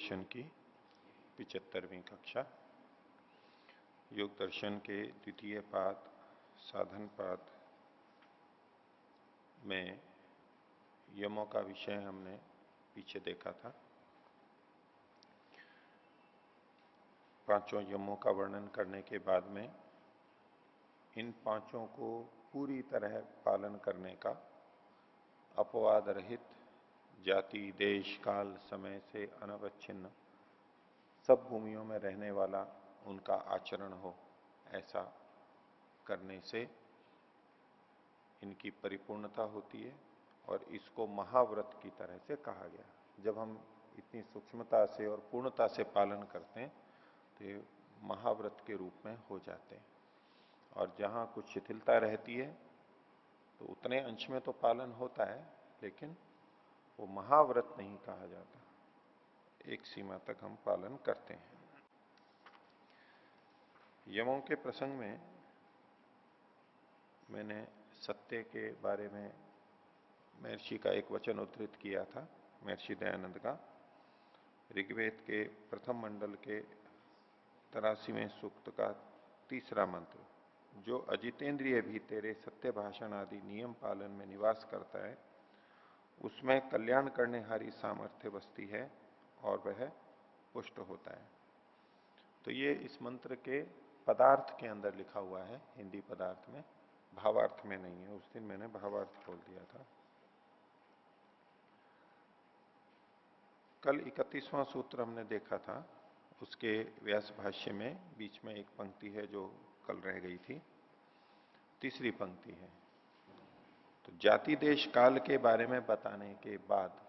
दर्शन की 75वीं कक्षा। योग दर्शन के द्वितीय पाद साधन पाद में यमों का विषय हमने पीछे देखा था। पांचों यमों का वर्णन करने के बाद में इन पांचों को पूरी तरह पालन करने का अपवाद रहित जाति देश काल समय से अनवच्छिन्न सब भूमियों में रहने वाला उनका आचरण हो, ऐसा करने से इनकी परिपूर्णता होती है और इसको महाव्रत की तरह से कहा गया। जब हम इतनी सूक्ष्मता से और पूर्णता से पालन करते हैं तो ये महाव्रत के रूप में हो जाते हैं। और जहां कुछ शिथिलता रहती है तो उतने अंश में तो पालन होता है, लेकिन वो महाव्रत नहीं कहा जाता। एक सीमा तक हम पालन करते हैं। यमों के प्रसंग में मैंने सत्य के बारे में महर्षि का एक वचन उद्धृत किया था, महर्षि दयानंद का। ऋग्वेद के प्रथम मंडल के 83वें सूक्त का तीसरा मंत्र, जो अजितेंद्रिय भी तेरे सत्य भाषण आदि नियम पालन में निवास करता है, उसमें कल्याण करने हारी सामर्थ्य बसती है और वह पुष्ट होता है। तो ये इस मंत्र के पदार्थ के अंदर लिखा हुआ है, हिंदी पदार्थ में, भावार्थ में नहीं है। उस दिन मैंने भावार्थ खोल दिया था। कल 31वां सूत्र हमने देखा था, उसके व्यास भाष्य में बीच में एक पंक्ति है जो कल रह गई थी, तीसरी पंक्ति है। तो जाति देश काल के बारे में बताने के बाद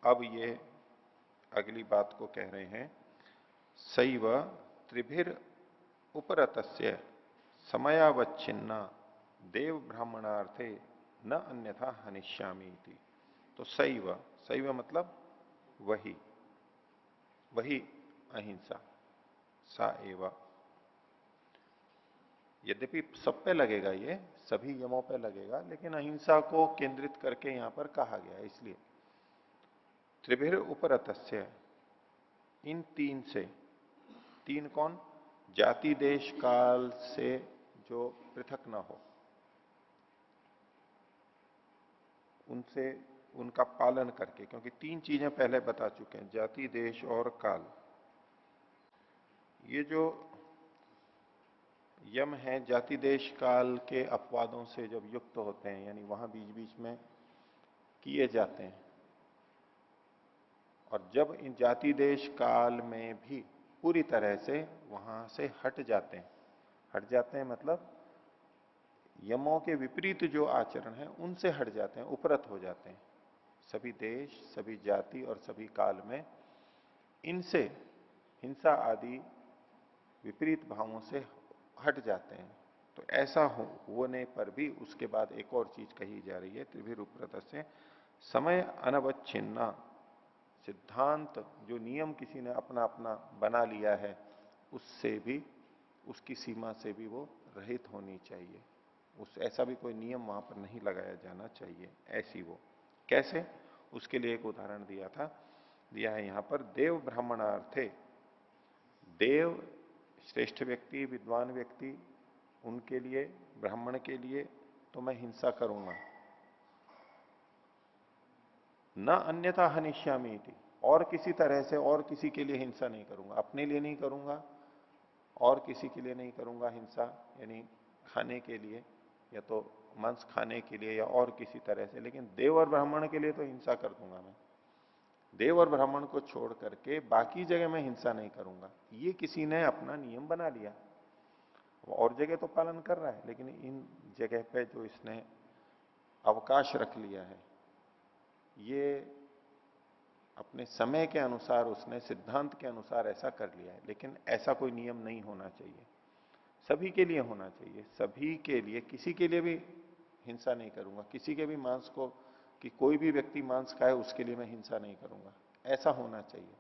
अब ये अगली बात को कह रहे हैं, सैव त्रिभिर उपरतस्य समयावच्छिन्ना देव ब्राह्मणार्थे न अन्यथा हनिष्यामी इति। तो सैव, सैव मतलब वही, वही अहिंसा, सा एव। यद्यपि सब पे लगेगा, ये सभी यमों पे लगेगा, लेकिन अहिंसा को केंद्रित करके यहां पर कहा गया, इसलिए त्रिभिर उपरतस्य, इन तीन से, तीन कौन? जाति देश काल से जो पृथक ना हो, उनसे उनका पालन करके, क्योंकि तीन चीजें पहले बता चुके हैं, जाति देश और काल। ये जो यम है जाति देश काल के अपवादों से जब युक्त होते हैं, यानी वहां बीच बीच में किए जाते हैं, और जब इन जाति देश काल में भी पूरी तरह से वहां से हट जाते हैं, हट जाते हैं मतलब यमों के विपरीत जो आचरण है उनसे हट जाते हैं, उपरत हो जाते हैं, सभी देश सभी जाति और सभी काल में इनसे हिंसा आदि विपरीत भावों से हट जाते हैं। तो ऐसा होने पर भी उसके बाद एक और चीज कही जा रही है, त्रिभिर उपरत से समय अनवच्छिन्ना, सिद्धांत जो नियम किसी ने अपना अपना बना लिया है उससे भी, उसकी सीमा से भी वो रहित होनी चाहिए। उस ऐसा भी कोई नियम वहां पर नहीं लगाया जाना चाहिए। ऐसी वो कैसे, उसके लिए एक उदाहरण दिया था, दिया है यहां पर, देव ब्राह्मणार्थे। देव श्रेष्ठ व्यक्ति, विद्वान व्यक्ति, उनके लिए, ब्राह्मण के लिए तो मैं हिंसा करूंगा, न अन्यथा हनिष्यामी थी, और किसी तरह से और किसी के लिए हिंसा नहीं करूंगा, अपने लिए नहीं करूंगा और किसी के लिए नहीं करूंगा हिंसा, यानी खाने के लिए या तो मांस खाने के लिए या और किसी तरह से, लेकिन देव और ब्राह्मण के लिए तो हिंसा कर दूंगा मैं। देव और ब्राह्मण को छोड़ करके बाकी जगह में हिंसा नहीं करूंगा। ये किसी ने अपना नियम बना लिया, वो और जगह तो पालन कर रहा है, लेकिन इन जगह पे जो इसने अवकाश रख लिया है, ये अपने समय के अनुसार उसने सिद्धांत के अनुसार ऐसा कर लिया है। लेकिन ऐसा कोई नियम नहीं होना चाहिए, सभी के लिए होना चाहिए, सभी के लिए, किसी के लिए भी हिंसा नहीं करूंगा, किसी के भी मांस को, कि कोई भी व्यक्ति मांस खाए उसके लिए मैं हिंसा नहीं करूंगा, ऐसा होना चाहिए।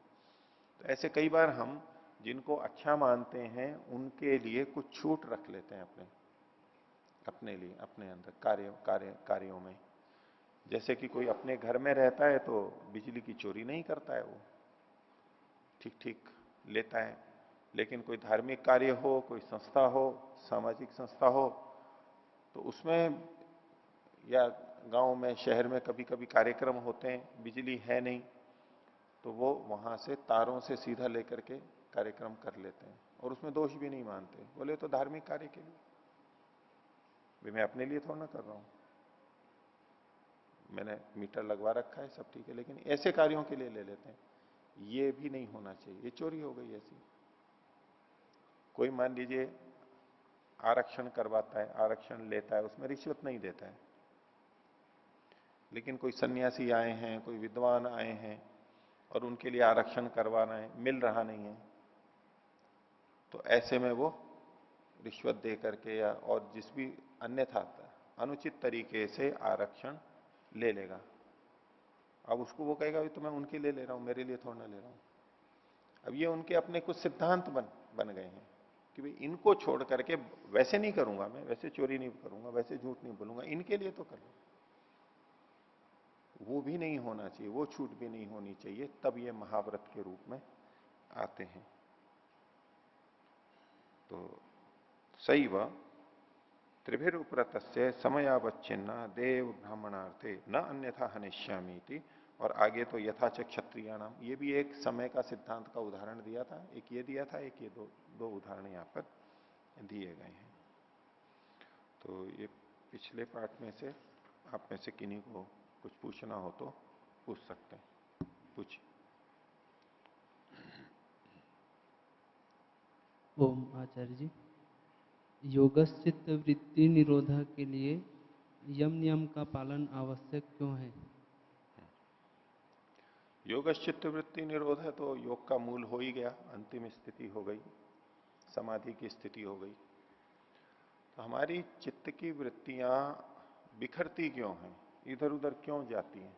तो ऐसे कई बार हम जिनको अच्छा मानते हैं उनके लिए कुछ छूट रख लेते हैं अपने अपने लिए, अपने अंदर कार्यों में। जैसे कि कोई अपने घर में रहता है तो बिजली की चोरी नहीं करता है वो, ठीक ठीक लेता है, लेकिन कोई धार्मिक कार्य हो, कोई संस्था हो, सामाजिक संस्था हो, तो उसमें या गांव में, शहर में कभी कभी कार्यक्रम होते हैं, बिजली है नहीं, तो वो वहां से तारों से सीधा लेकर के कार्यक्रम कर लेते हैं और उसमें दोष भी नहीं मानते, बोले तो धार्मिक कार्य के लिए, भी मैं अपने लिए थोड़ा ना कर रहा हूं, मैंने मीटर लगवा रखा है, सब ठीक है, लेकिन ऐसे कार्यों के लिए ले लेते हैं। ये भी नहीं होना चाहिए, ये चोरी हो गई ऐसी। कोई मान लीजिए आरक्षण करवाता है, आरक्षण लेता है, उसमें रिश्वत नहीं देता है, लेकिन कोई सन्यासी आए हैं, कोई विद्वान आए हैं और उनके लिए आरक्षण करवाना है, मिल रहा नहीं है, तो ऐसे में वो रिश्वत दे करके या और जिस भी अन्यथा अनुचित तरीके से आरक्षण ले लेगा। अब उसको वो कहेगा तो मैं उनके लिए ले रहा हूं, मेरे लिए थोड़ा ना ले रहा हूं। अब ये उनके अपने कुछ सिद्धांत बन गए हैं कि भाई इनको छोड़ करके वैसे नहीं करूंगा, मैं वैसे चोरी नहीं करूंगा, वैसे झूठ नहीं बोलूंगा, इनके लिए तो कर लो। वो भी नहीं होना चाहिए, वो छूट भी नहीं होनी चाहिए, तब ये महाव्रत के रूप में आते हैं। तो सही व त्रिभिर उपरत समयावच्छिन्ना देव ब्राह्मणार्थे न अन्यथा हनिष्यामी थी। और आगे तो यथाच क्षत्रियाणाम, ये भी एक समय का सिद्धांत का उदाहरण दिया था, एक ये दिया था, एक ये दो उदाहरण यहां पर दिए गए हैं। तो ये पिछले पाठ में से आप में से किन्हीं को कुछ पूछना हो तो पूछ सकते हैं, पूछिए। ओम आचार्य जी, योगश्चित्त वृत्ति निरोधा के लिए यम नियम का पालन आवश्यक क्यों है? योगश्चित्त वृत्ति निरोध है तो योग का मूल हो ही गया, अंतिम स्थिति हो गई, समाधि की स्थिति हो गई। तो हमारी चित्त की वृत्तियां बिखरती क्यों हैं, इधर उधर क्यों जाती हैं?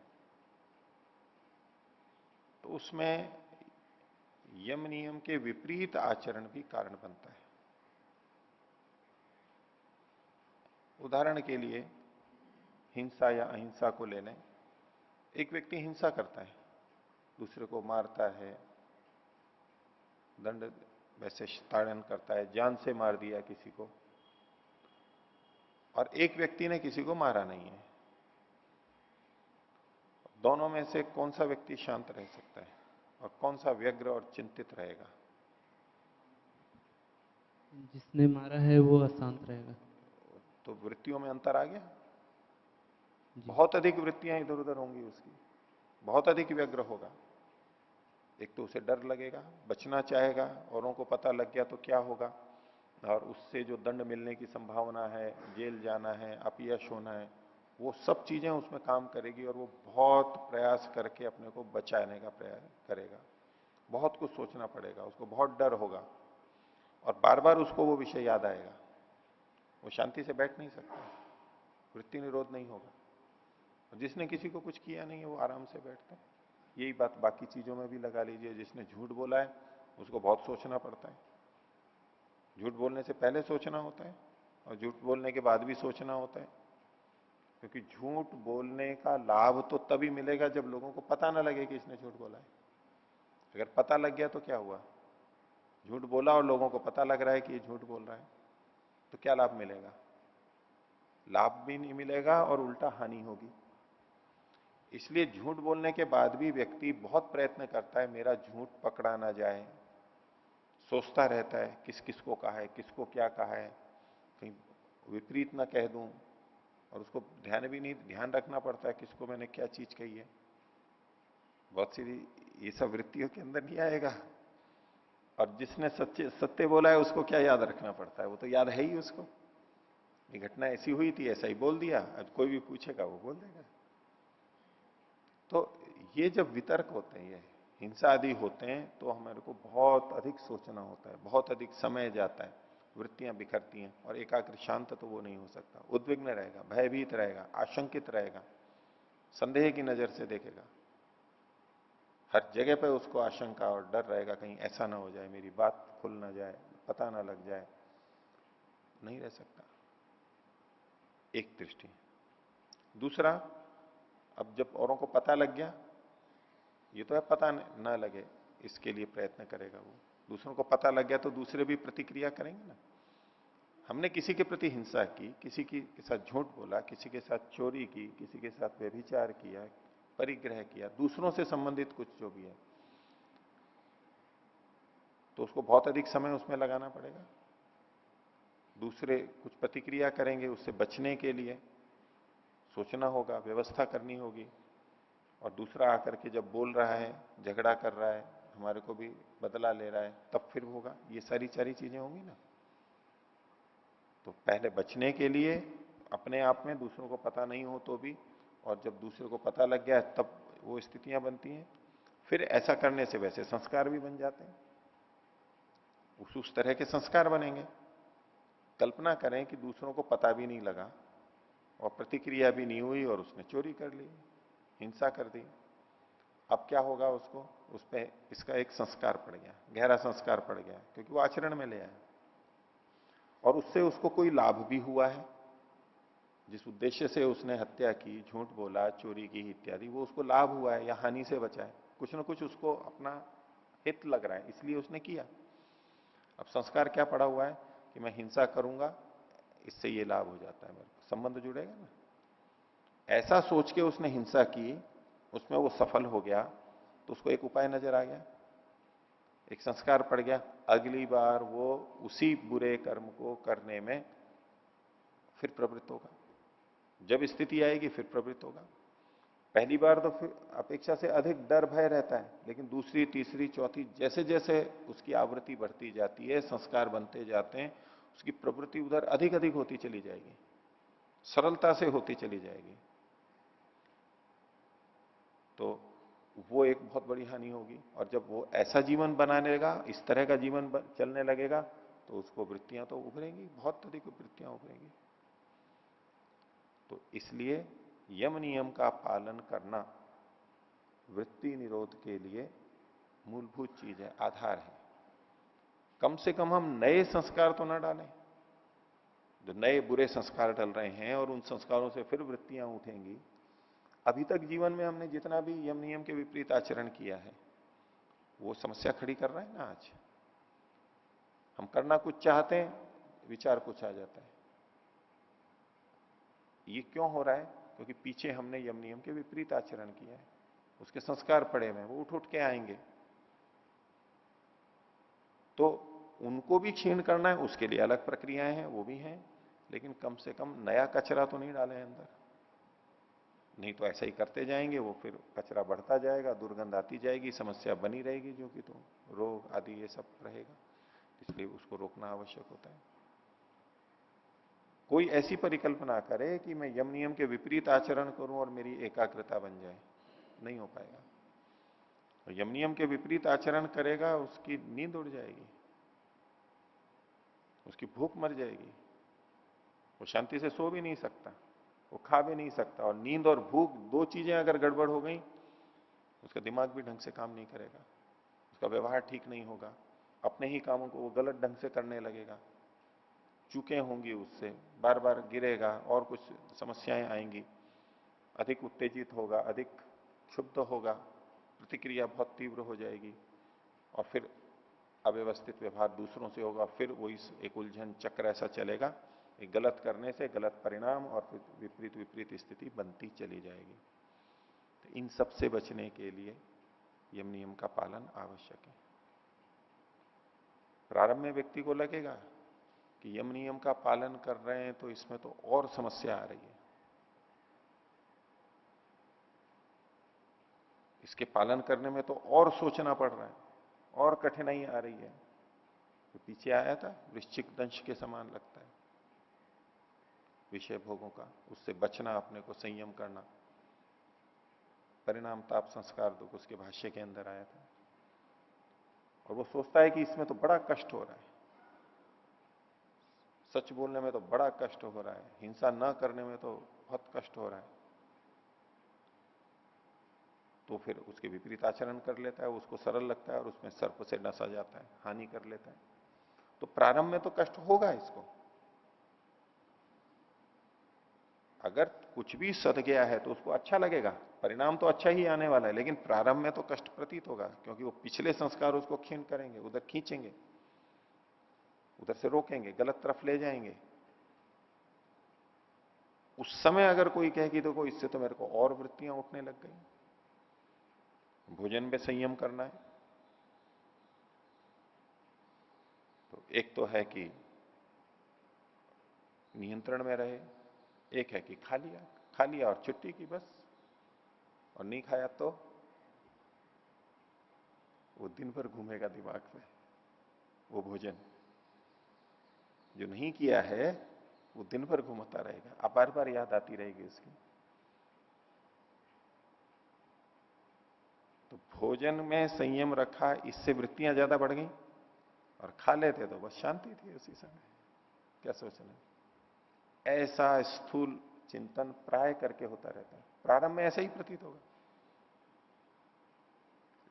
तो उसमें यम नियम के विपरीत आचरण भी कारण बनता है। उदाहरण के लिए हिंसा या अहिंसा को ले लें। एक व्यक्ति हिंसा करता है, दूसरे को मारता है, दंड वैसे ताड़न करता है, जान से मार दिया किसी को, और एक व्यक्ति ने किसी को मारा नहीं है। दोनों में से कौन सा व्यक्ति शांत रह सकता है और कौन सा व्यग्र और चिंतित रहेगा? जिसने मारा है वो अशांत रहेगा। तो वृत्तियों में अंतर आ गया। जी। बहुत अधिक वृत्तियां इधर उधर होंगी उसकी, बहुत अधिक व्यग्र होगा। एक तो उसे डर लगेगा, बचना चाहेगा, औरों को पता लग गया तो क्या होगा, और उससे जो दंड मिलने की संभावना है, जेल जाना है, अपयश होना है, वो सब चीजें उसमें काम करेगी और वो बहुत प्रयास करके अपने को बचाने का प्रयास करेगा। बहुत कुछ सोचना पड़ेगा, उसको बहुत डर होगा और बार बार उसको वो विषय याद आएगा। वो शांति से बैठ नहीं सकता, वृत्ति निरोध नहीं होगा। और जिसने किसी को कुछ किया नहीं है वो आराम से बैठता है। यही बात बाकी चीजों में भी लगा लीजिए। जिसने झूठ बोला है उसको बहुत सोचना पड़ता है, झूठ बोलने से पहले सोचना होता है और झूठ बोलने के बाद भी सोचना होता है, क्योंकि झूठ बोलने का लाभ तो तभी मिलेगा जब लोगों को पता ना लगे कि इसने झूठ बोला है। अगर पता लग गया तो क्या हुआ, झूठ बोला और लोगों को पता लग रहा है कि ये झूठ बोल रहा है, तो क्या लाभ मिलेगा? लाभ भी नहीं मिलेगा और उल्टा हानि होगी। इसलिए झूठ बोलने के बाद भी व्यक्ति बहुत प्रयत्न करता है मेरा झूठ पकड़ा ना जाए, सोचता रहता है किस किस को कहा है, किसको क्या कहा है, कहीं विपरीत ना कह दूं, और उसको ध्यान रखना पड़ता है किसको मैंने क्या चीज कही है। बहुत सी ये सब वृत्तियों के अंदर नहीं आएगा। और जिसने सच्चे सत्य बोला है उसको क्या याद रखना पड़ता है, वो तो याद है ही उसको, ये घटना ऐसी हुई थी, ऐसा ही बोल दिया, अब कोई भी पूछेगा वो बोल देगा। तो ये जब वितर्क होते हैं, ये हिंसा आदि होते हैं, तो हमारे को बहुत अधिक सोचना होता है, बहुत अधिक समय जाता है, वृत्तियां बिखरती हैं और एकाग्र शांत तो वो नहीं हो सकता। उद्विग्न रहेगा, भयभीत रहेगा, आशंकित रहेगा, संदेह की नजर से देखेगा, हर जगह पे उसको आशंका और डर रहेगा, कहीं ऐसा ना हो जाए, मेरी बात खुल ना जाए, पता ना लग जाए, नहीं रह सकता। एक दृष्टि। दूसरा, अब जब औरों को पता लग गया, ये तो है पता ना लगे, इसके लिए प्रयत्न करेगा वो। दूसरों को पता लग गया तो दूसरे भी प्रतिक्रिया करेंगे ना। हमने किसी के प्रति हिंसा की, किसी के साथ झूठ बोला, किसी के साथ चोरी की, किसी के साथ व्यभिचार किया, परिग्रह किया, दूसरों से संबंधित कुछ जो भी है, तो उसको बहुत अधिक समय उसमें लगाना पड़ेगा। दूसरे कुछ प्रतिक्रिया करेंगे, उससे बचने के लिए सोचना होगा, व्यवस्था करनी होगी। और दूसरा आकर के जब बोल रहा है, झगड़ा कर रहा है, हमारे को भी बदला ले रहा है, तब फिर होगा। ये सारी सारी चीजें होंगी ना। तो पहले बचने के लिए अपने आप में, दूसरों को पता नहीं हो तो भी, और जब दूसरे को पता लग गया तब वो स्थितियां बनती हैं। फिर ऐसा करने से वैसे संस्कार भी बन जाते हैं, उस तरह के संस्कार बनेंगे। कल्पना करें कि दूसरों को पता भी नहीं लगा और प्रतिक्रिया भी नहीं हुई और उसने चोरी कर ली, हिंसा कर दी। अब क्या होगा उसको? उस पर इसका एक संस्कार पड़ गया, गहरा संस्कार पड़ गया, क्योंकि वो आचरण में ले आया और उससे उसको कोई लाभ भी हुआ है। जिस उद्देश्य से उसने हत्या की, झूठ बोला, चोरी की इत्यादि, वो उसको लाभ हुआ है या हानि से बचा है। कुछ ना कुछ उसको अपना हित लग रहा है, इसलिए उसने किया। अब संस्कार क्या पड़ा हुआ है कि मैं हिंसा करूंगा, इससे ये लाभ हो जाता है, मेरे को संबंध जुड़ेगा ना। ऐसा सोच के उसने हिंसा की, उसमें वो सफल हो गया, तो उसको एक उपाय नजर आ गया, एक संस्कार पड़ गया। अगली बार वो उसी बुरे कर्म को करने में फिर प्रवृत्त होगा। जब स्थिति आएगी फिर प्रवृत्त होगा। पहली बार तो फिर अपेक्षा से अधिक डर भय रहता है, लेकिन दूसरी, तीसरी, चौथी, जैसे जैसे उसकी आवृत्ति बढ़ती जाती है, संस्कार बनते जाते हैं, उसकी प्रवृत्ति उधर अधिक अधिक होती चली जाएगी, सरलता से होती चली जाएगी। तो वो एक बहुत बड़ी हानि होगी। और जब वो ऐसा जीवन बनाने लगा, इस तरह का जीवन चलने लगेगा, तो उसको वृत्तियां तो उभरेंगी, बहुत अधिक वृत्तियां उभरेंगी। तो इसलिए यम नियम का पालन करना वृत्ति निरोध के लिए मूलभूत चीज है, आधार है। कम से कम हम नए संस्कार तो ना डालें। जो नए बुरे संस्कार डल रहे हैं और उन संस्कारों से फिर वृत्तियां उठेंगी। अभी तक जीवन में हमने जितना भी यम नियम के विपरीत आचरण किया है, वो समस्या खड़ी कर रहा है ना आज। हम करना कुछ चाहते हैं, विचार कुछ आ जाता है। ये क्यों हो रहा है? क्योंकि पीछे हमने यम नियम के विपरीत आचरण किया है, उसके संस्कार पड़े हुए हैं, वो उठ उठ के आएंगे। तो उनको भी क्षीण करना है, उसके लिए अलग प्रक्रियाएं हैं, वो भी हैं, लेकिन कम से कम नया कचरा तो नहीं डालें अंदर। नहीं तो ऐसा ही करते जाएंगे, वो फिर कचरा बढ़ता जाएगा, दुर्गंध आती जाएगी, समस्या बनी रहेगी, जो कि तो रोग आदि ये सब रहेगा। इसलिए उसको रोकना आवश्यक होता है। कोई ऐसी परिकल्पना करे कि मैं यम नियम के विपरीत आचरण करूं और मेरी एकाग्रता बन जाए, नहीं हो पाएगा। तो यम नियम के विपरीत आचरण करेगा, उसकी नींद उड़ जाएगी, उसकी भूख मर जाएगी, वो शांति से सो भी नहीं सकता, वो खा भी नहीं सकता। और नींद और भूख, दो चीजें अगर गड़बड़ हो गई, उसका दिमाग भी ढंग से काम नहीं करेगा, उसका व्यवहार ठीक नहीं होगा, अपने ही कामों को वो गलत ढंग से करने लगेगा, चूकें होंगी उससे, बार बार गिरेगा और कुछ समस्याएं आएंगी, अधिक उत्तेजित होगा, अधिक क्षुब्ध होगा, प्रतिक्रिया बहुत तीव्र हो जाएगी, और फिर अव्यवस्थित व्यवहार दूसरों से होगा। फिर वही एक उलझन चक्र ऐसा चलेगा, एक गलत करने से गलत परिणाम और फिर विपरीत विपरीत स्थिति बनती चली जाएगी। तो इन सब से बचने के लिए यम नियम का पालन आवश्यक है। प्रारंभ में व्यक्ति को लगेगा कि यम नियम का पालन कर रहे हैं तो इसमें तो और समस्या आ रही है, इसके पालन करने में तो और सोचना पड़ रहा है, और कठिनाई आ रही है। तो पीछे आया था, वृश्चिक दंश के समान लगता है विषय भोगों का, उससे बचना, अपने को संयम करना। परिणाम ताप संस्कार दुख, उसके भाष्य के अंदर आया था। और वो सोचता है कि इसमें तो बड़ा कष्ट हो रहा है, सच बोलने में तो बड़ा कष्ट हो रहा है, हिंसा न करने में तो बहुत कष्ट हो रहा है, तो फिर उसके विपरीत आचरण कर लेता है, उसको सरल लगता है और उसमें सर्प से डसा जाता है, हानि कर लेता है। तो प्रारंभ में तो कष्ट होगा इसको। अगर कुछ भी सद गया है तो उसको अच्छा लगेगा, परिणाम तो अच्छा ही आने वाला है, लेकिन प्रारंभ में तो कष्ट प्रतीत होगा, क्योंकि वो पिछले संस्कार उसको क्षीण करेंगे, उधर खींचेंगे, उधर से रोकेंगे, गलत तरफ ले जाएंगे। उस समय अगर कोई कहे कि देखो इससे तो मेरे को और वृत्तियां उठने लग गई, भोजन में संयम करना है, तो एक तो है कि नियंत्रण में रहे, एक है कि खा लिया और छुट्टी की बस, और नहीं खाया तो वो दिन भर घूमेगा दिमाग में वो भोजन। जो नहीं किया है वो दिन भर घूमता रहेगा, अब बार बार याद आती रहेगी उसकी। तो भोजन में संयम रखा, इससे वृत्तियां ज्यादा बढ़ गई, और खा लेते तो बस शांति थी उसी समय। क्या सोचना, ऐसा स्थूल चिंतन प्राय करके होता रहता है, प्रारंभ में ऐसा ही प्रतीत होगा,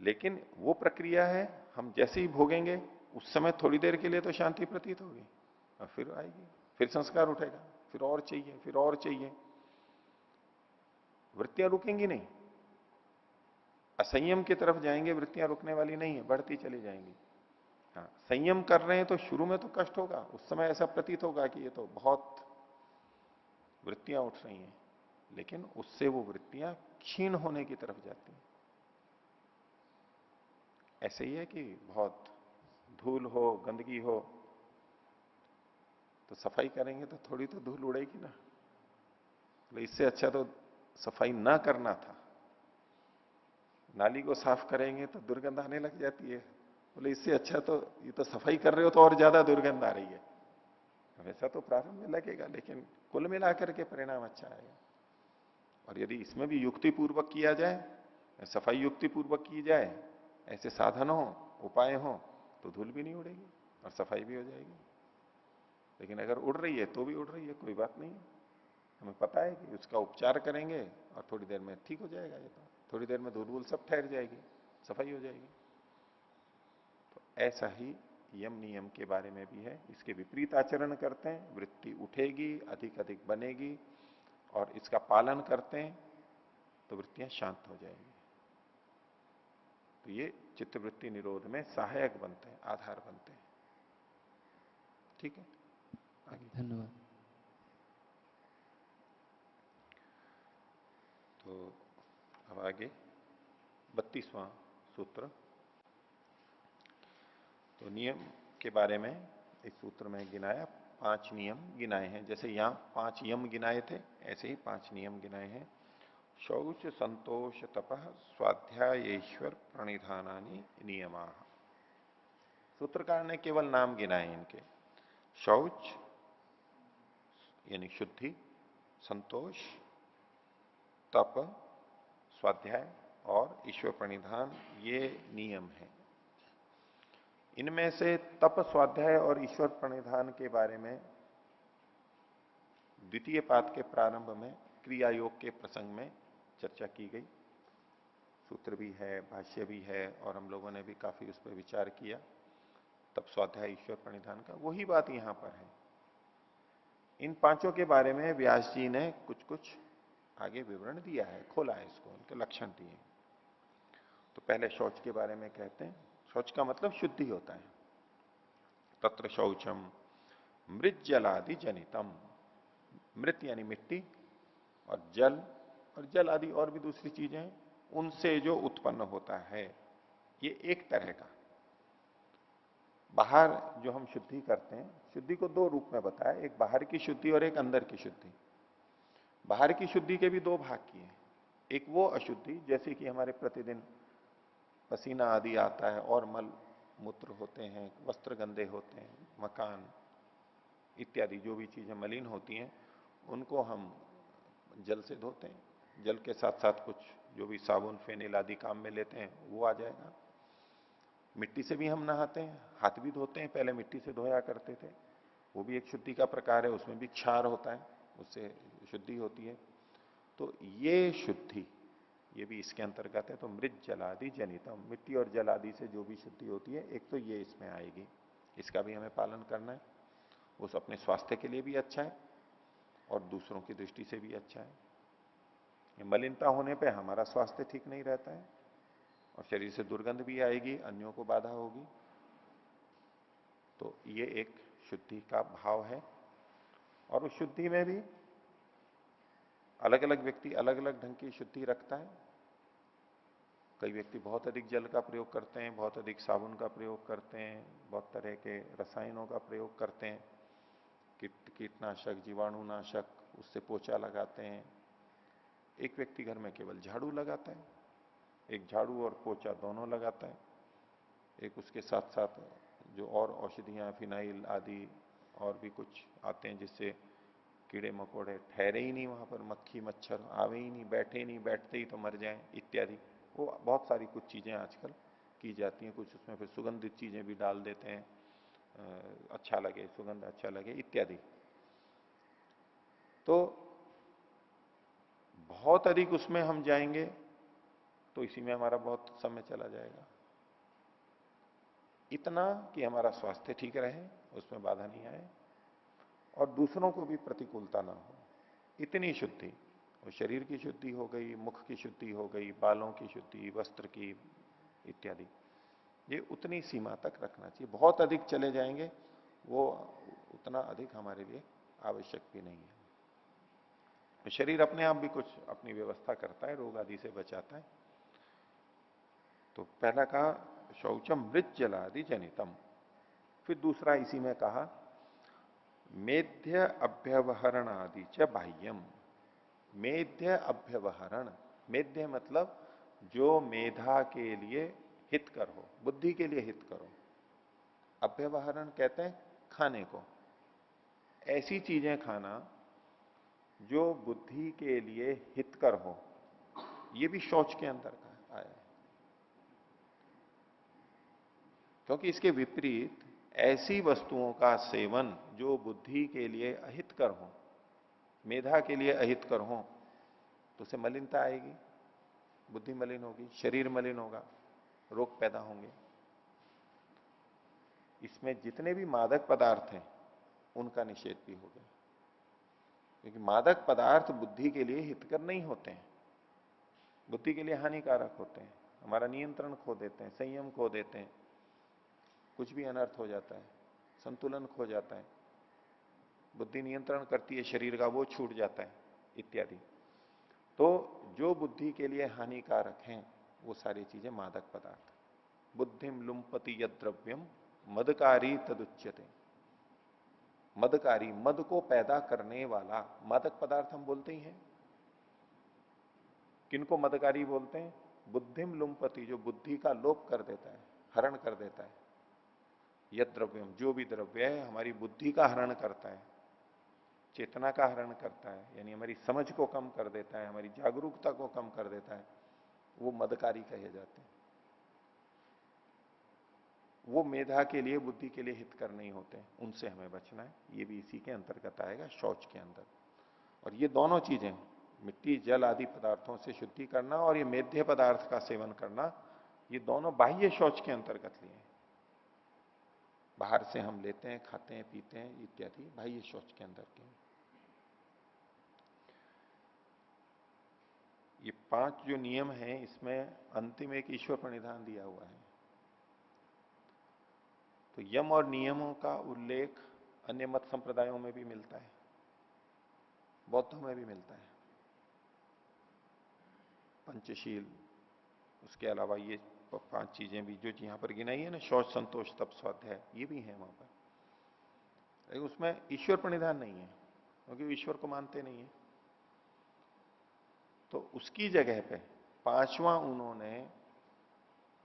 लेकिन वो प्रक्रिया है, हम जैसे ही भोगेंगे उस समय थोड़ी देर के लिए तो शांति प्रतीत होगी, और फिर आएगी, फिर संस्कार उठेगा, फिर और चाहिए, फिर और चाहिए, वृत्तियां रुकेंगी नहीं। असंयम की तरफ जाएंगे, वृत्तियां रुकने वाली नहीं है, बढ़ती चली जाएंगी। हाँ, संयम कर रहे हैं तो शुरू में तो कष्ट होगा, उस समय ऐसा प्रतीत होगा कि ये तो बहुत वृत्तियां उठ रही हैं, लेकिन उससे वो वृत्तियां क्षीण होने की तरफ जाती हैं। ऐसे ही है कि बहुत धूल हो, गंदगी हो, तो सफाई करेंगे तो थोड़ी तो धूल उड़ेगी ना, तो इससे अच्छा तो सफाई ना करना था। नाली को साफ करेंगे तो दुर्गंध आने लग जाती है, बोले इससे अच्छा तो ये तो सफाई कर रहे हो तो और ज्यादा दुर्गंध आ रही है। वैसा तो प्रारंभ में लगेगा, लेकिन कुल मिलाकर के परिणाम अच्छा आएगा। और यदि इसमें भी युक्ति पूर्वक किया जाए, सफाई युक्ति पूर्वक की जाए, ऐसे साधन हो, उपाय हो, तो धूल भी नहीं उड़ेगी और सफाई भी हो जाएगी। लेकिन अगर उड़ रही है तो भी उड़ रही है, कोई बात नहीं, हमें पता है कि उसका उपचार करेंगे और थोड़ी देर में ठीक हो जाएगा, ये तो थोड़ी देर में धूल वूल सब ठहर जाएगी, सफाई हो जाएगी। तो ऐसा ही यम नियम के बारे में भी है, इसके विपरीत आचरण करते हैं, वृत्ति उठेगी, अधिक अधिक बनेगी, और इसका पालन करते हैं तो वृत्तियां शांत हो जाएंगी। तो ये चित्तवृत्ति निरोध में सहायक बनते हैं, आधार बनते हैं। ठीक है, आगे। धन्यवाद। तो अब आगे 32वां सूत्र। तो नियम के बारे में इस सूत्र में गिनाया, 5 नियम गिनाए हैं, जैसे यहां 5 यम गिनाए थे, ऐसे ही 5 नियम गिनाए हैं। शौच, संतोष, तपः, स्वाध्यायेश्वर प्रणिधानानि नियमा। सूत्रकार ने केवल नाम गिनाए इनके, शौच यानी शुद्धि, संतोष, तप, स्वाध्याय और ईश्वर प्रणिधान, ये नियम है। इनमें से तप, स्वाध्याय और ईश्वर प्रणिधान के बारे में द्वितीय पाद के प्रारंभ में क्रिया योग के प्रसंग में चर्चा की गई। सूत्र भी है, भाष्य भी है, और हम लोगों ने भी काफी उस पर विचार किया। तप, स्वाध्याय, ईश्वर प्रणिधान का वही बात यहां पर है। इन पांचों के बारे में व्यास जी ने कुछ कुछ आगे विवरण दिया है, खोला है इसको, उनके लक्षण दिए। तो पहले शौच के बारे में कहते हैं। शौच का मतलब शुद्धि होता है। तत्र शौचम मृत जलादि जनितम, मृत यानी मिट्टी, और जल आदि और भी दूसरी चीजें हैं, उनसे जो उत्पन्न होता है, ये एक तरह का। बाहर जो हम शुद्धि करते हैं, शुद्धि को 2 रूप में बताया, एक बाहर की शुद्धि और एक अंदर की शुद्धि। बाहर की शुद्धि के भी 2 भाग किए। एक वो अशुद्धि, जैसे कि हमारे प्रतिदिन पसीना आदि आता है और मल मूत्र होते हैं, वस्त्र गंदे होते हैं, मकान इत्यादि जो भी चीजें मलिन होती हैं, उनको हम जल से धोते हैं। जल के साथ साथ कुछ जो भी साबुन, फेनिल आदि काम में लेते हैं वो आ जाएगा। मिट्टी से भी हम नहाते हैं, हाथ भी धोते हैं, पहले मिट्टी से धोया करते थे, वो भी एक शुद्धि का प्रकार है, उसमें भी क्षार होता है, उससे शुद्धि होती है। तो ये शुद्धि, ये भी इसके अंतर्गत है। तो मृत जलादि जनितम, मिट्टी और जल आदि से जो भी शुद्धि होती है, एक तो ये इसमें आएगी, इसका भी हमें पालन करना है। उस अपने स्वास्थ्य के लिए भी अच्छा है, और दूसरों की दृष्टि से भी अच्छा है। ये मलिनता होने पे हमारा स्वास्थ्य ठीक नहीं रहता है और शरीर से दुर्गंध भी आएगी, अन्यों को बाधा होगी। तो ये एक शुद्धि का भाव है। और उस शुद्धि में भी अलग अलग व्यक्ति अलग अलग ढंग की शुद्धि रखता है। कई व्यक्ति बहुत अधिक जल का प्रयोग करते हैं, बहुत अधिक साबुन का प्रयोग करते हैं, बहुत तरह के रसायनों का प्रयोग करते हैं, कीटनाशक, जीवाणुनाशक, उससे पोछा लगाते हैं। एक व्यक्ति घर में केवल झाड़ू लगाता है, एक झाड़ू और पोछा दोनों लगाता है। एक उसके साथ साथ जो और औषधियां, फिनाइल आदि और भी कुछ आते हैं जिससे कीड़े मकोड़े ठहरे ही नहीं वहां पर, मक्खी मच्छर आवे ही नहीं, बैठे ही नहीं, बैठते ही तो मर जाएं इत्यादि। वो बहुत सारी कुछ चीजें आजकल की जाती हैं। कुछ उसमें फिर सुगंधित चीजें भी डाल देते हैं, अच्छा लगे, सुगंध अच्छा लगे इत्यादि। तो बहुत अधिक उसमें हम जाएंगे तो इसी में हमारा बहुत समय चला जाएगा। इतना कि हमारा स्वास्थ्य ठीक रहे, उसमें बाधा नहीं आए और दूसरों को भी प्रतिकूलता ना हो, इतनी शुद्धि। और शरीर की शुद्धि हो गई, मुख की शुद्धि हो गई, बालों की शुद्धि, वस्त्र की इत्यादि, ये उतनी सीमा तक रखना चाहिए। बहुत अधिक चले जाएंगे वो उतना अधिक हमारे लिए आवश्यक भी नहीं है। तो शरीर अपने आप भी कुछ अपनी व्यवस्था करता है, रोग आदि से बचाता है। तो पहला कहा शौचम मृत जलादि जनितम। फिर दूसरा इसी में कहा मेध्य अभ्यवहरण आदि च बाह्यम। मेध्य अभ्यवहरण, मेध्य मतलब जो मेधा के लिए हितकर हो, बुद्धि के लिए हितकर हो। अभ्यवहरण कहते हैं खाने को, ऐसी चीजें खाना जो बुद्धि के लिए हितकर हो, ये भी शौच के अंदर का आया है। क्योंकि इसके विपरीत ऐसी वस्तुओं का सेवन जो बुद्धि के लिए अहितकर हो, मेधा के लिए अहितकर हो, तो उसे मलिनता आएगी, बुद्धि मलिन होगी, शरीर मलिन होगा, रोग पैदा होंगे। इसमें जितने भी मादक पदार्थ हैं उनका निषेध भी हो गया, क्योंकि मादक पदार्थ बुद्धि के लिए हितकर नहीं होते हैं, बुद्धि के लिए हानिकारक होते हैं, हमारा नियंत्रण खो देते हैं, संयम खो देते हैं, कुछ भी अनर्थ हो जाता है, संतुलन खो जाता है, बुद्धि नियंत्रण करती है शरीर का, वो छूट जाता है इत्यादि। तो जो बुद्धि के लिए हानिकारक हैं वो सारी चीजें मादक पदार्थ। बुद्धिम लुम्पति यद द्रव्यम मदकारी तदुच्यते। मदकारी, मद को पैदा करने वाला मादक पदार्थ हम बोलते ही हैं। किनको मदकारी बोलते हैं? बुद्धिम लुम्पति, जो बुद्धि का लोप कर देता है, हरण कर देता है। यद द्रव्यम, जो भी द्रव्य है हमारी बुद्धि का हरण करता है, चेतना का हरण करता है, यानी हमारी समझ को कम कर देता है, हमारी जागरूकता को कम कर देता है, वो मदकारी कहे जाते हैं। वो मेधा के लिए, बुद्धि के लिए हितकर नहीं होते, उनसे हमें बचना है। ये भी इसी के अंतर्गत आएगा, शौच के अंदर। और ये दोनों चीजें, मिट्टी जल आदि पदार्थों से शुद्धि करना और ये मेध्य पदार्थ का सेवन करना, ये दोनों बाह्य शौच के अंतर्गत लिए। बाहर से हम लेते हैं, खाते हैं, पीते हैं इत्यादि, बाह्य शौच के अंदर के। ये 5 जो नियम हैं, इसमें अंतिम एक ईश्वर प्रणिधान दिया हुआ है। तो यम और नियमों का उल्लेख अन्य मत संप्रदायों में भी मिलता है, बौद्धों में भी मिलता है। पंचशील, उसके अलावा ये 5 चीजें भी जो यहां पर गिनाई है ना, शौच, संतोष, तप, स्वाध्याय, ये भी है वहां पर। लेकिन उसमें ईश्वर प्रणिधान नहीं है, क्योंकि ईश्वर को मानते नहीं है। तो उसकी जगह पे 5वां उन्होंने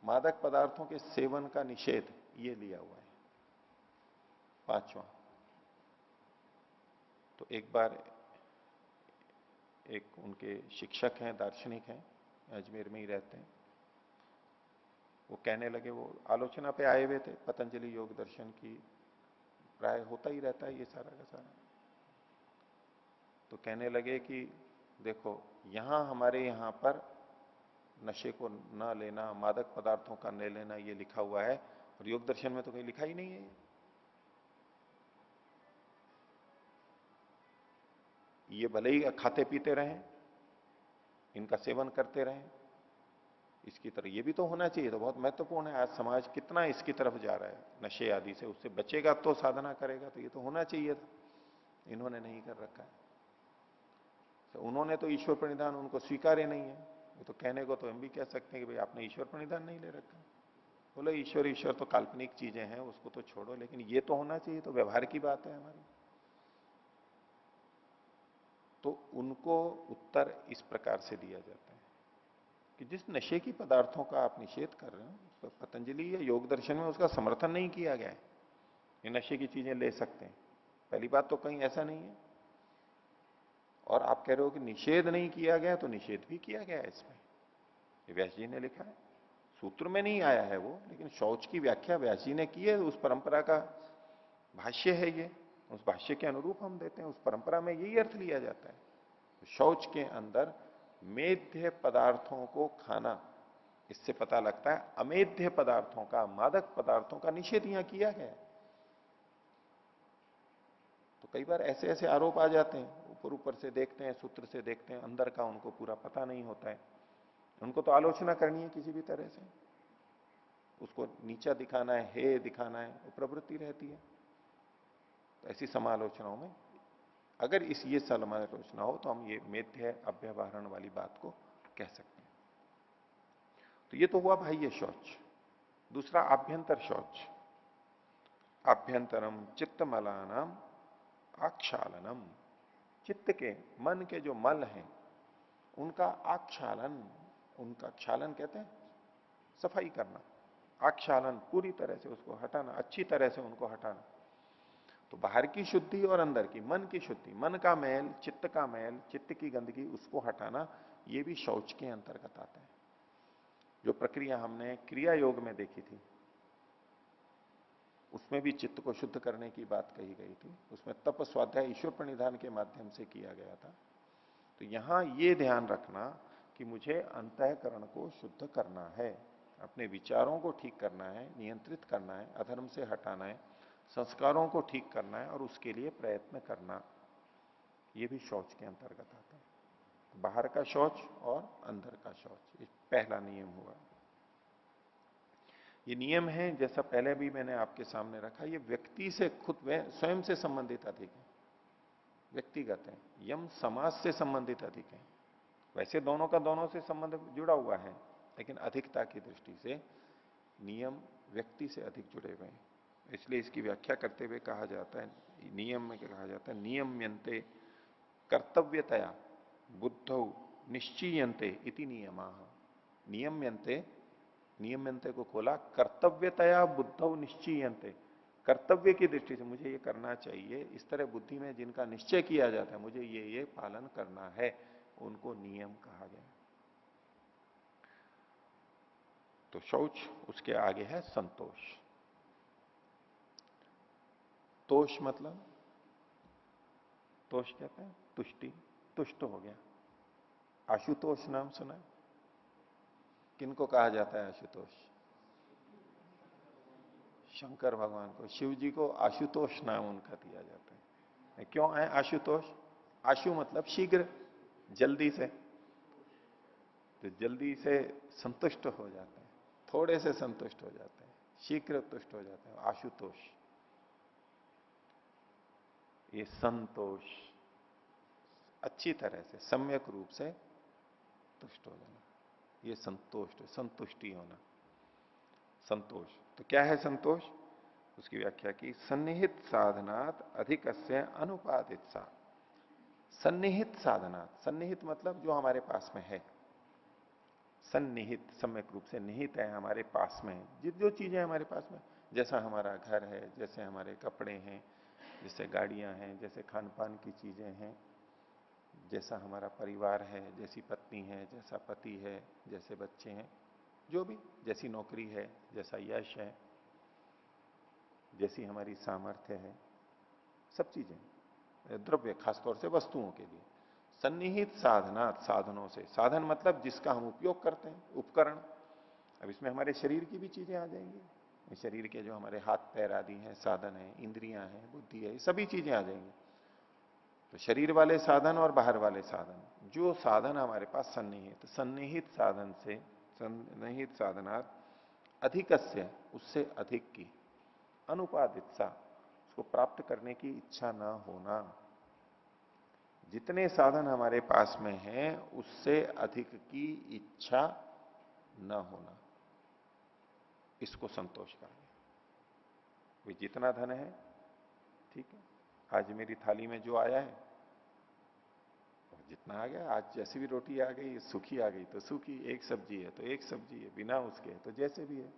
मादक पदार्थों के सेवन का निषेध ये लिया हुआ है, 5वां। तो एक बार एक उनके शिक्षक हैं, दार्शनिक हैं, अजमेर में ही रहते हैं, वो कहने लगे, वो आलोचना पे आए हुए थे पतंजलि योग दर्शन की, प्राय होता ही रहता है ये सारा का सारा। तो कहने लगे कि देखो, यहां हमारे यहां पर नशे को न लेना, मादक पदार्थों का न लेना, ये लिखा हुआ है, और योग दर्शन में तो कहीं लिखा ही नहीं है। ये भले ही खाते पीते रहें, इनका सेवन करते रहें, इसकी तरह ये भी तो होना चाहिए। तो बहुत महत्वपूर्ण है। आज समाज कितना इसकी तरफ जा रहा है, नशे आदि से, उससे बचेगा तो साधना करेगा, तो ये तो होना चाहिए था, इन्होंने नहीं कर रखा है। तो उन्होंने तो ईश्वर प्रणिधान उनको स्वीकार ही नहीं है। ये तो कहने को तो हम भी कह सकते हैं कि भाई आपने ईश्वर प्रणिधान नहीं ले रखा। बोले ईश्वर ईश्वर तो काल्पनिक चीजें हैं, उसको तो छोड़ो, लेकिन ये तो होना चाहिए, तो व्यवहार की बात है हमारी। तो उनको उत्तर इस प्रकार से दिया जाता है कि जिस नशे की पदार्थों का आप निषेध कर रहे हो, तो पतंजलि या योग दर्शन में उसका समर्थन नहीं किया गया है। ये नशे की चीजें ले सकते हैं, पहली बात तो कहीं ऐसा नहीं है। और आप कह रहे हो कि निषेध नहीं किया गया, तो निषेध भी किया गया है इसमें। ये व्यास जी ने लिखा है, सूत्र में नहीं आया है वो, लेकिन शौच की व्याख्या व्यास जी ने की है। उस परंपरा का भाष्य है ये, उस भाष्य के अनुरूप हम देते हैं। उस परंपरा में यही अर्थ लिया जाता है। शौच के अंदर मेध्य पदार्थों को खाना, इससे पता लगता है अमेध्य पदार्थों का, मादक पदार्थों का निषेध यहां किया गया है। तो कई बार ऐसे ऐसे आरोप आ जाते हैं, ऊपर ऊपर से देखते हैं, सूत्र से देखते हैं, अंदर का उनको पूरा पता नहीं होता है। उनको तो आलोचना करनी है किसी भी तरह से, उसको नीचा दिखाना है, हे दिखाना है, वो प्रवृत्ति रहती है। तो ऐसी समालोचनाओं में अगर इस ये समालोचना हो तो हम ये मेध्य अव्यवहारण वाली बात को कह सकते हैं। तो ये तो हुआ बाह्य शौच। दूसरा आभ्यंतर शौच। आभ्यंतरम चित्तमलानाम आक्षालनम। चित्त के, मन के जो मल हैं उनका आक्षालन, उनका क्षालन कहते हैं सफाई करना, आक्षालन पूरी तरह से उसको हटाना, अच्छी तरह से उनको हटाना। तो बाहर की शुद्धि और अंदर की, मन की शुद्धि, मन का मैल, चित्त का मैल, चित्त की गंदगी, उसको हटाना, ये भी शौच के अंतर्गत आता है। जो प्रक्रिया हमने क्रिया योग में देखी थी, उसमें भी चित्त को शुद्ध करने की बात कही गई थी। उसमें तप स्वाध्याय ईश्वर प्रणिधान के माध्यम से किया गया था। तो यहां ये ध्यान रखना कि मुझे अंतःकरण को शुद्ध करना है, अपने विचारों को ठीक करना है, नियंत्रित करना है, अधर्म से हटाना है, संस्कारों को ठीक करना है, और उसके लिए प्रयत्न करना, ये भी शौच के अंतर्गत आता है। तो बाहर का शौच और अंदर का शौच, ये पहला नियम हुआ। ये नियम है, जैसा पहले भी मैंने आपके सामने रखा, ये व्यक्ति से खुद स्वयं से संबंधित अधिक है, व्यक्तिगत है। यम समाज से संबंधित अधिक है। वैसे दोनों का दोनों से संबंध जुड़ा हुआ है, लेकिन अधिकता की दृष्टि से नियम व्यक्ति से अधिक जुड़े हुए हैं। इसलिए इसकी व्याख्या करते हुए कहा जाता है, नियम में कहा जाता है, नियम्यन्ते कर्तव्यतया बुद्धौ निश्चीयन्ते इति नियमाः। नियम्यन्ते, नियम्यन्ते को खोला, कर्तव्यतया बुद्धौ निश्चीयन्ते, कर्तव्य की दृष्टि से मुझे ये करना चाहिए, इस तरह बुद्धि में जिनका निश्चय किया जाता है, मुझे ये पालन करना है, उनको नियम कहा गया। तो शौच, उसके आगे है संतोष। तोष मतलब, तोष कहते हैं तुष्टि, तुष्ट हो गया। आशुतोष नाम सुना है? किनको कहा जाता है आशुतोष? शंकर भगवान को, शिव जी को आशुतोष नाम उनका दिया जाता है। क्यों है आशुतोष? आशु मतलब शीघ्र, जल्दी से, तो जल्दी से संतुष्ट हो जाते हैं, थोड़े से संतुष्ट हो जाते हैं, शीघ्र तुष्ट हो जाते हैं, आशुतोष। ये संतोष, अच्छी तरह से सम्यक रूप से तुष्ट हो जाना, ये संतुष्ट, संतुष्टि होना, संतोष। तो क्या है संतोष? उसकी व्याख्या की, सन्निहित साधनात् अधिकस्य अनुपादित सा। सन्निहित साधनात्, सन्निहित मतलब जो हमारे पास में है, सन्निहित सम्यक रूप से निहित है, हमारे पास में है, जो चीजें हमारे पास में, जैसा हमारा घर है, जैसे हमारे कपड़े हैं, जैसे गाड़ियां हैं, जैसे खान पान की चीजें हैं, जैसा हमारा परिवार है, जैसी पत्नी है, जैसा पति है, जैसे बच्चे हैं, जो भी, जैसी नौकरी है, जैसा यश है, जैसी हमारी सामर्थ्य है, सब चीजें, द्रव्य, खासतौर से वस्तुओं के लिए। सन्निहित साधना, साधनों से, साधन मतलब जिसका हम उपयोग करते हैं, उपकरण। अब इसमें हमारे शरीर की भी चीजें आ जाएंगी, शरीर के जो हमारे हाथ पैर आदि हैं, साधन है, इंद्रियां हैं, बुद्धि है, सभी चीजें आ जाएंगी। तो शरीर वाले साधन और बाहर वाले साधन, जो साधन हमारे पास सन्निहित सन्निहित साधन से, सन्निहित साधनात् अधिकस्य, उससे अधिक की, अनुपादित सा, उसको प्राप्त करने की इच्छा ना होना। जितने साधन हमारे पास में हैं उससे अधिक की इच्छा न होना, इसको संतोष करेंगे। वे जितना धन है, ठीक है, आज मेरी थाली में जो आया है जितना आ गया, आज जैसी भी रोटी आ गई सूखी आ गई तो सूखी, एक सब्जी है तो एक सब्जी है, बिना उसके है तो जैसे भी है,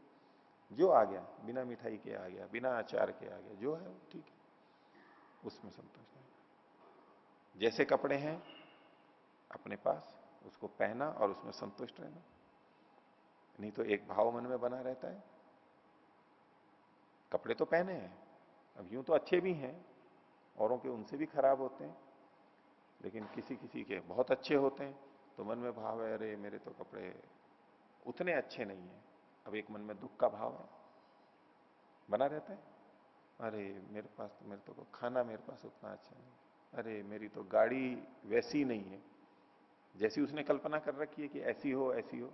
जो आ गया, बिना मिठाई के आ गया, बिना अचार के आ गया, जो है वो ठीक है, उसमें संतोष है। जैसे कपड़े हैं अपने पास, उसको पहना और उसमें संतुष्ट रहना, नहीं तो एक भाव मन में बना रहता है। कपड़े तो पहने हैं, अब यूं तो अच्छे भी हैं, औरों के उनसे भी खराब होते हैं, लेकिन किसी किसी के बहुत अच्छे होते हैं, तो मन में भाव है अरे मेरे तो कपड़े उतने अच्छे नहीं है। अब एक मन में दुख का भाव है, बना रहता है, अरे मेरे तो खाना मेरे पास उतना अच्छा नहीं, अरे मेरी तो गाड़ी वैसी नहीं है जैसी उसने कल्पना कर रखी है कि ऐसी हो ऐसी हो।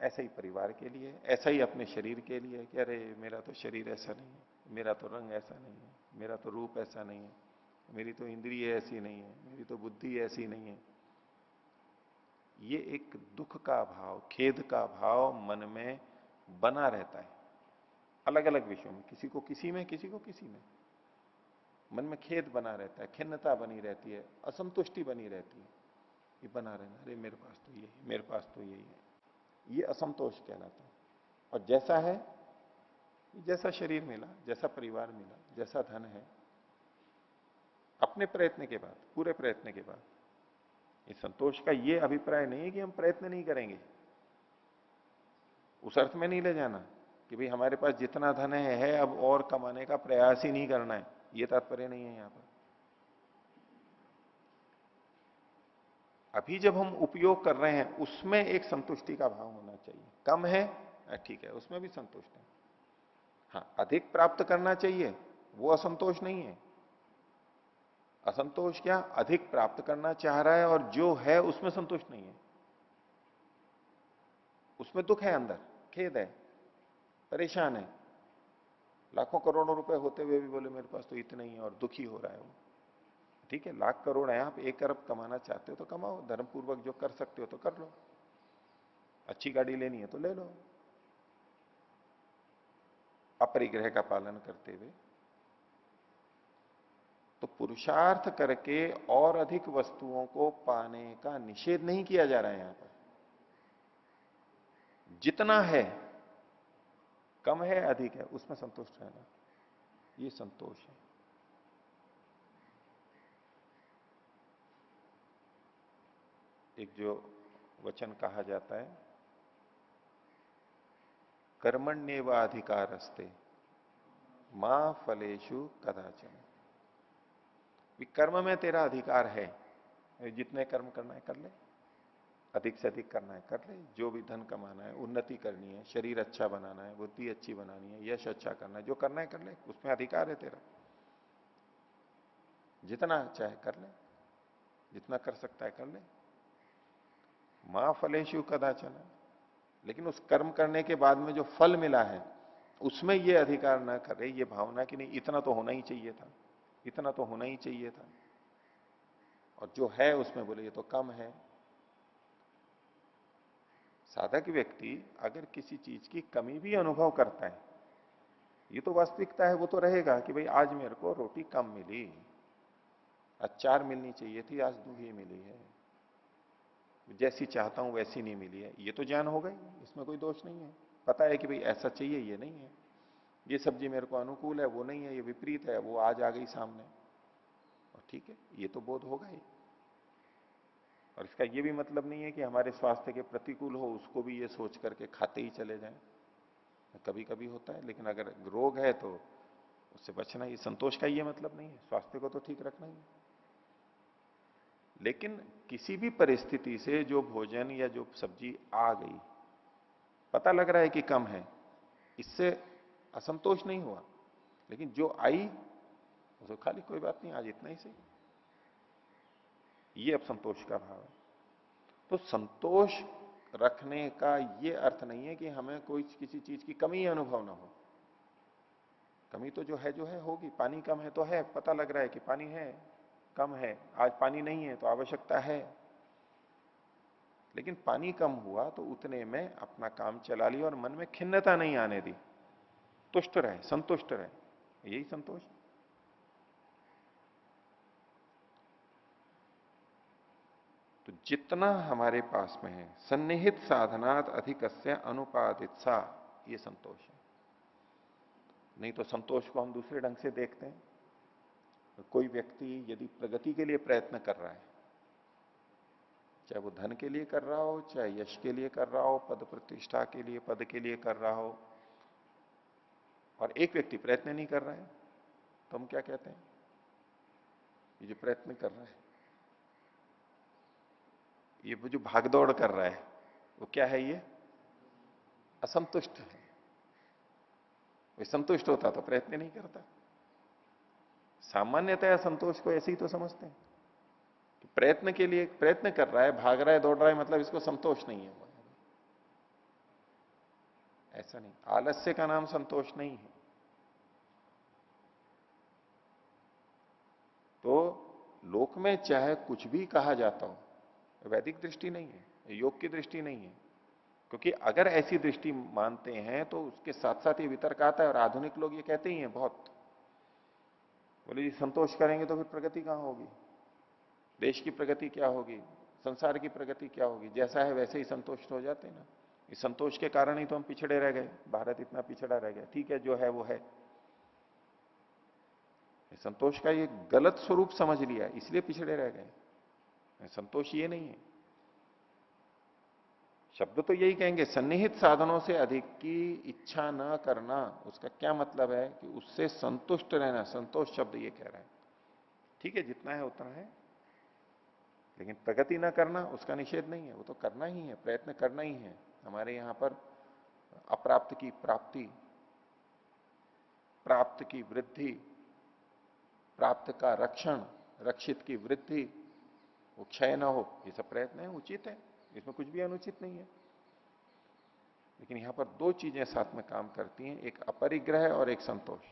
ऐसा ही परिवार के लिए, ऐसा ही अपने शरीर के लिए कि अरे मेरा तो शरीर ऐसा नहीं है, मेरा तो रंग ऐसा नहीं है, मेरा तो रूप ऐसा नहीं है, मेरी तो इंद्रिय ऐसी नहीं है, मेरी तो बुद्धि ऐसी नहीं है। ये एक दुख का भाव, खेद का भाव मन में बना रहता है, अलग अलग विषयों में, किसी को किसी में, किसी को किसी में। मन में खेद बना रहता है, खिन्नता बनी रहती है, असंतुष्टि बनी रहती है, ये बना रहना, अरे मेरे पास तो ये है, मेरे पास तो यही है, ये असंतोष कहलाता है। और जैसा है, जैसा शरीर मिला, जैसा परिवार मिला, जैसा धन है, अपने प्रयत्न के बाद, पूरे प्रयत्न के बाद, ये संतोष का ये अभिप्राय नहीं है कि हम प्रयत्न नहीं करेंगे, उस अर्थ में नहीं ले जाना कि भाई हमारे पास जितना धन है अब और कमाने का प्रयास ही नहीं करना है, ये तात्पर्य नहीं है यहां पर। अभी जब हम उपयोग कर रहे हैं उसमें एक संतुष्टि का भाव होना चाहिए। कम है ठीक है, उसमें भी संतुष्ट है। हाँ, अधिक प्राप्त करना चाहिए, वो असंतोष नहीं है। असंतोष क्या, अधिक प्राप्त करना चाह रहा है और जो है उसमें संतुष्ट नहीं है, उसमें दुख है, अंदर खेद है, परेशान है। लाखों करोड़ों रुपए होते हुए भी बोले मेरे पास तो इतना ही है, और दुखी हो रहा है वो। ठीक है, लाख करोड़ है, आप 1 अरब कमाना चाहते हो तो कमाओ, धर्मपूर्वक जो कर सकते हो तो कर लो, अच्छी गाड़ी लेनी है तो ले लो, अपरिग्रह का पालन करते हुए। तो पुरुषार्थ करके और अधिक वस्तुओं को पाने का निषेध नहीं किया जा रहा है यहां पर। जितना है, कम है अधिक है, उसमें संतुष्ट रहना, ये संतोष है। एक जो वचन कहा जाता है, कर्मण्येवाधिकारस्ते मां फलेषु कदाचन, कर्म में तेरा अधिकार है, जितने कर्म करना है कर ले, अधिक से अधिक करना है कर ले, जो भी धन कमाना है, उन्नति करनी है, शरीर अच्छा बनाना है, बुद्धि अच्छी बनानी है, यश अच्छा करना है, जो करना है कर ले, उसमें अधिकार है तेरा, जितना चाहे कर ले, जितना कर सकता है कर ले। मां फलेषु कदाचन, लेकिन उस कर्म करने के बाद में जो फल मिला है उसमें ये अधिकार ना करे, ये भावना कि नहीं इतना तो होना ही चाहिए था, इतना तो होना ही चाहिए था, और जो है उसमें बोले ये तो कम है। साधक व्यक्ति अगर किसी चीज की कमी भी अनुभव करता है, ये तो वास्तविकता है, वो तो रहेगा कि भाई आज मेरे को रोटी कम मिली, अचार मिलनी चाहिए थी, आज 2 ही मिली है, जैसी चाहता हूं वैसी नहीं मिली है, ये तो ज्ञान हो गई, इसमें कोई दोष नहीं है। पता है कि भाई ऐसा चाहिए, ये नहीं है, ये सब्जी मेरे को अनुकूल है, वो नहीं है, ये विपरीत है, वो आज आ गई सामने, और ठीक है, ये तो बोध होगा ही। और इसका ये भी मतलब नहीं है कि हमारे स्वास्थ्य के प्रतिकूल हो उसको भी ये सोच करके खाते ही चले जाएं, कभी कभी होता है, लेकिन अगर रोग है तो उससे बचना, ये संतोष का ये मतलब नहीं है, स्वास्थ्य को तो ठीक रखना ही है। लेकिन किसी भी परिस्थिति से जो भोजन या जो सब्जी आ गई, पता लग रहा है कि कम है, इससे असंतोष नहीं हुआ, लेकिन जो आई उसको खाली कोई बात नहीं, आज इतना ही सही, ये अब संतोष का भाव है। तो संतोष रखने का ये अर्थ नहीं है कि हमें कोई किसी चीज की कमी अनुभव ना हो। कमी तो जो है होगी। पानी कम है तो है, पता लग रहा है कि पानी है, कम है, आज पानी नहीं है तो आवश्यकता है। लेकिन पानी कम हुआ तो उतने में अपना काम चला लिया और मन में खिन्नता नहीं आने दी, तुष्ट रहे, संतुष्ट रहे, यही संतोष। तो जितना हमारे पास में है, सन्निहित साधनात अधिकस्य अनुपादित सा, ये संतोष है। नहीं तो संतोष को हम दूसरे ढंग से देखते हैं। तो कोई व्यक्ति यदि प्रगति के लिए प्रयत्न कर रहा है, चाहे वो धन के लिए कर रहा हो, चाहे यश के लिए कर रहा हो, पद प्रतिष्ठा के लिए, पद के लिए कर रहा हो, और एक व्यक्ति प्रयत्न नहीं कर रहा है, तो हम क्या कहते हैं? ये जो प्रयत्न कर रहा है, ये वो जो भागदौड़ कर रहा है, वो क्या है? ये असंतुष्ट है। वो संतुष्ट होता तो प्रयत्न नहीं करता। सामान्यतः असंतोष को ऐसे ही तो समझते हैं कि प्रयत्न के लिए प्रयत्न कर रहा है, भाग रहा है, दौड़ रहा है, मतलब इसको संतोष नहीं है। ऐसा नहीं, आलस्य का नाम संतोष नहीं है। तो लोक में चाहे कुछ भी कहा जाता हो, वैदिक दृष्टि नहीं है, योग की दृष्टि नहीं है। क्योंकि अगर ऐसी दृष्टि मानते हैं तो उसके साथ साथ ये वितर्क आता है, और आधुनिक लोग ये कहते ही हैं बहुत, बोले जी संतोष करेंगे तो फिर प्रगति कहां होगी, देश की प्रगति क्या होगी, संसार की प्रगति क्या होगी, जैसा है वैसे ही संतुष्ट हो जाते हैं ना। इस संतोष के कारण ही तो हम पिछड़े रह गए, भारत इतना पिछड़ा रह गया। ठीक है, जो है वो है। संतोष का ये गलत स्वरूप समझ लिया, इसलिए पिछड़े रह गए। संतोष ये नहीं है। शब्द तो यही कहेंगे, सन्निहित साधनों से अधिक की इच्छा न करना। उसका क्या मतलब है? कि उससे संतुष्ट रहना। संतोष शब्द ये कह रहा है, ठीक है जितना है उतना है, लेकिन प्रगति ना करना उसका निषेध नहीं है, वो तो करना ही है, प्रयत्न करना ही है। हमारे यहां पर अप्राप्त की प्राप्ति, प्राप्त की वृद्धि, प्राप्त का रक्षण, रक्षित की वृद्धि, वो क्षय ना हो, ये सब प्रयत्न है, उचित है, इसमें कुछ भी अनुचित नहीं है। लेकिन यहां पर दो चीजें साथ में काम करती हैं, एक अपरिग्रह और एक संतोष।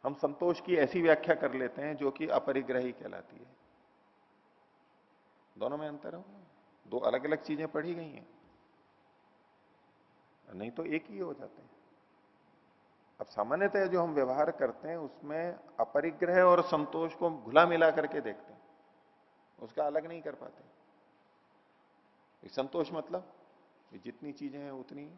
हम संतोष की ऐसी व्याख्या कर लेते हैं जो कि अपरिग्रह ही कहलाती है। दोनों में अंतर है, दो अलग अलग चीजें पढ़ी गई हैं, नहीं तो एक ही हो जाते हैं। अब सामान्यतः जो हम व्यवहार करते हैं उसमें अपरिग्रह और संतोष को घुला मिला करके देखते हैं, उसका अलग नहीं कर पाते। संतोष मतलब जितनी चीजें हैं उतनी,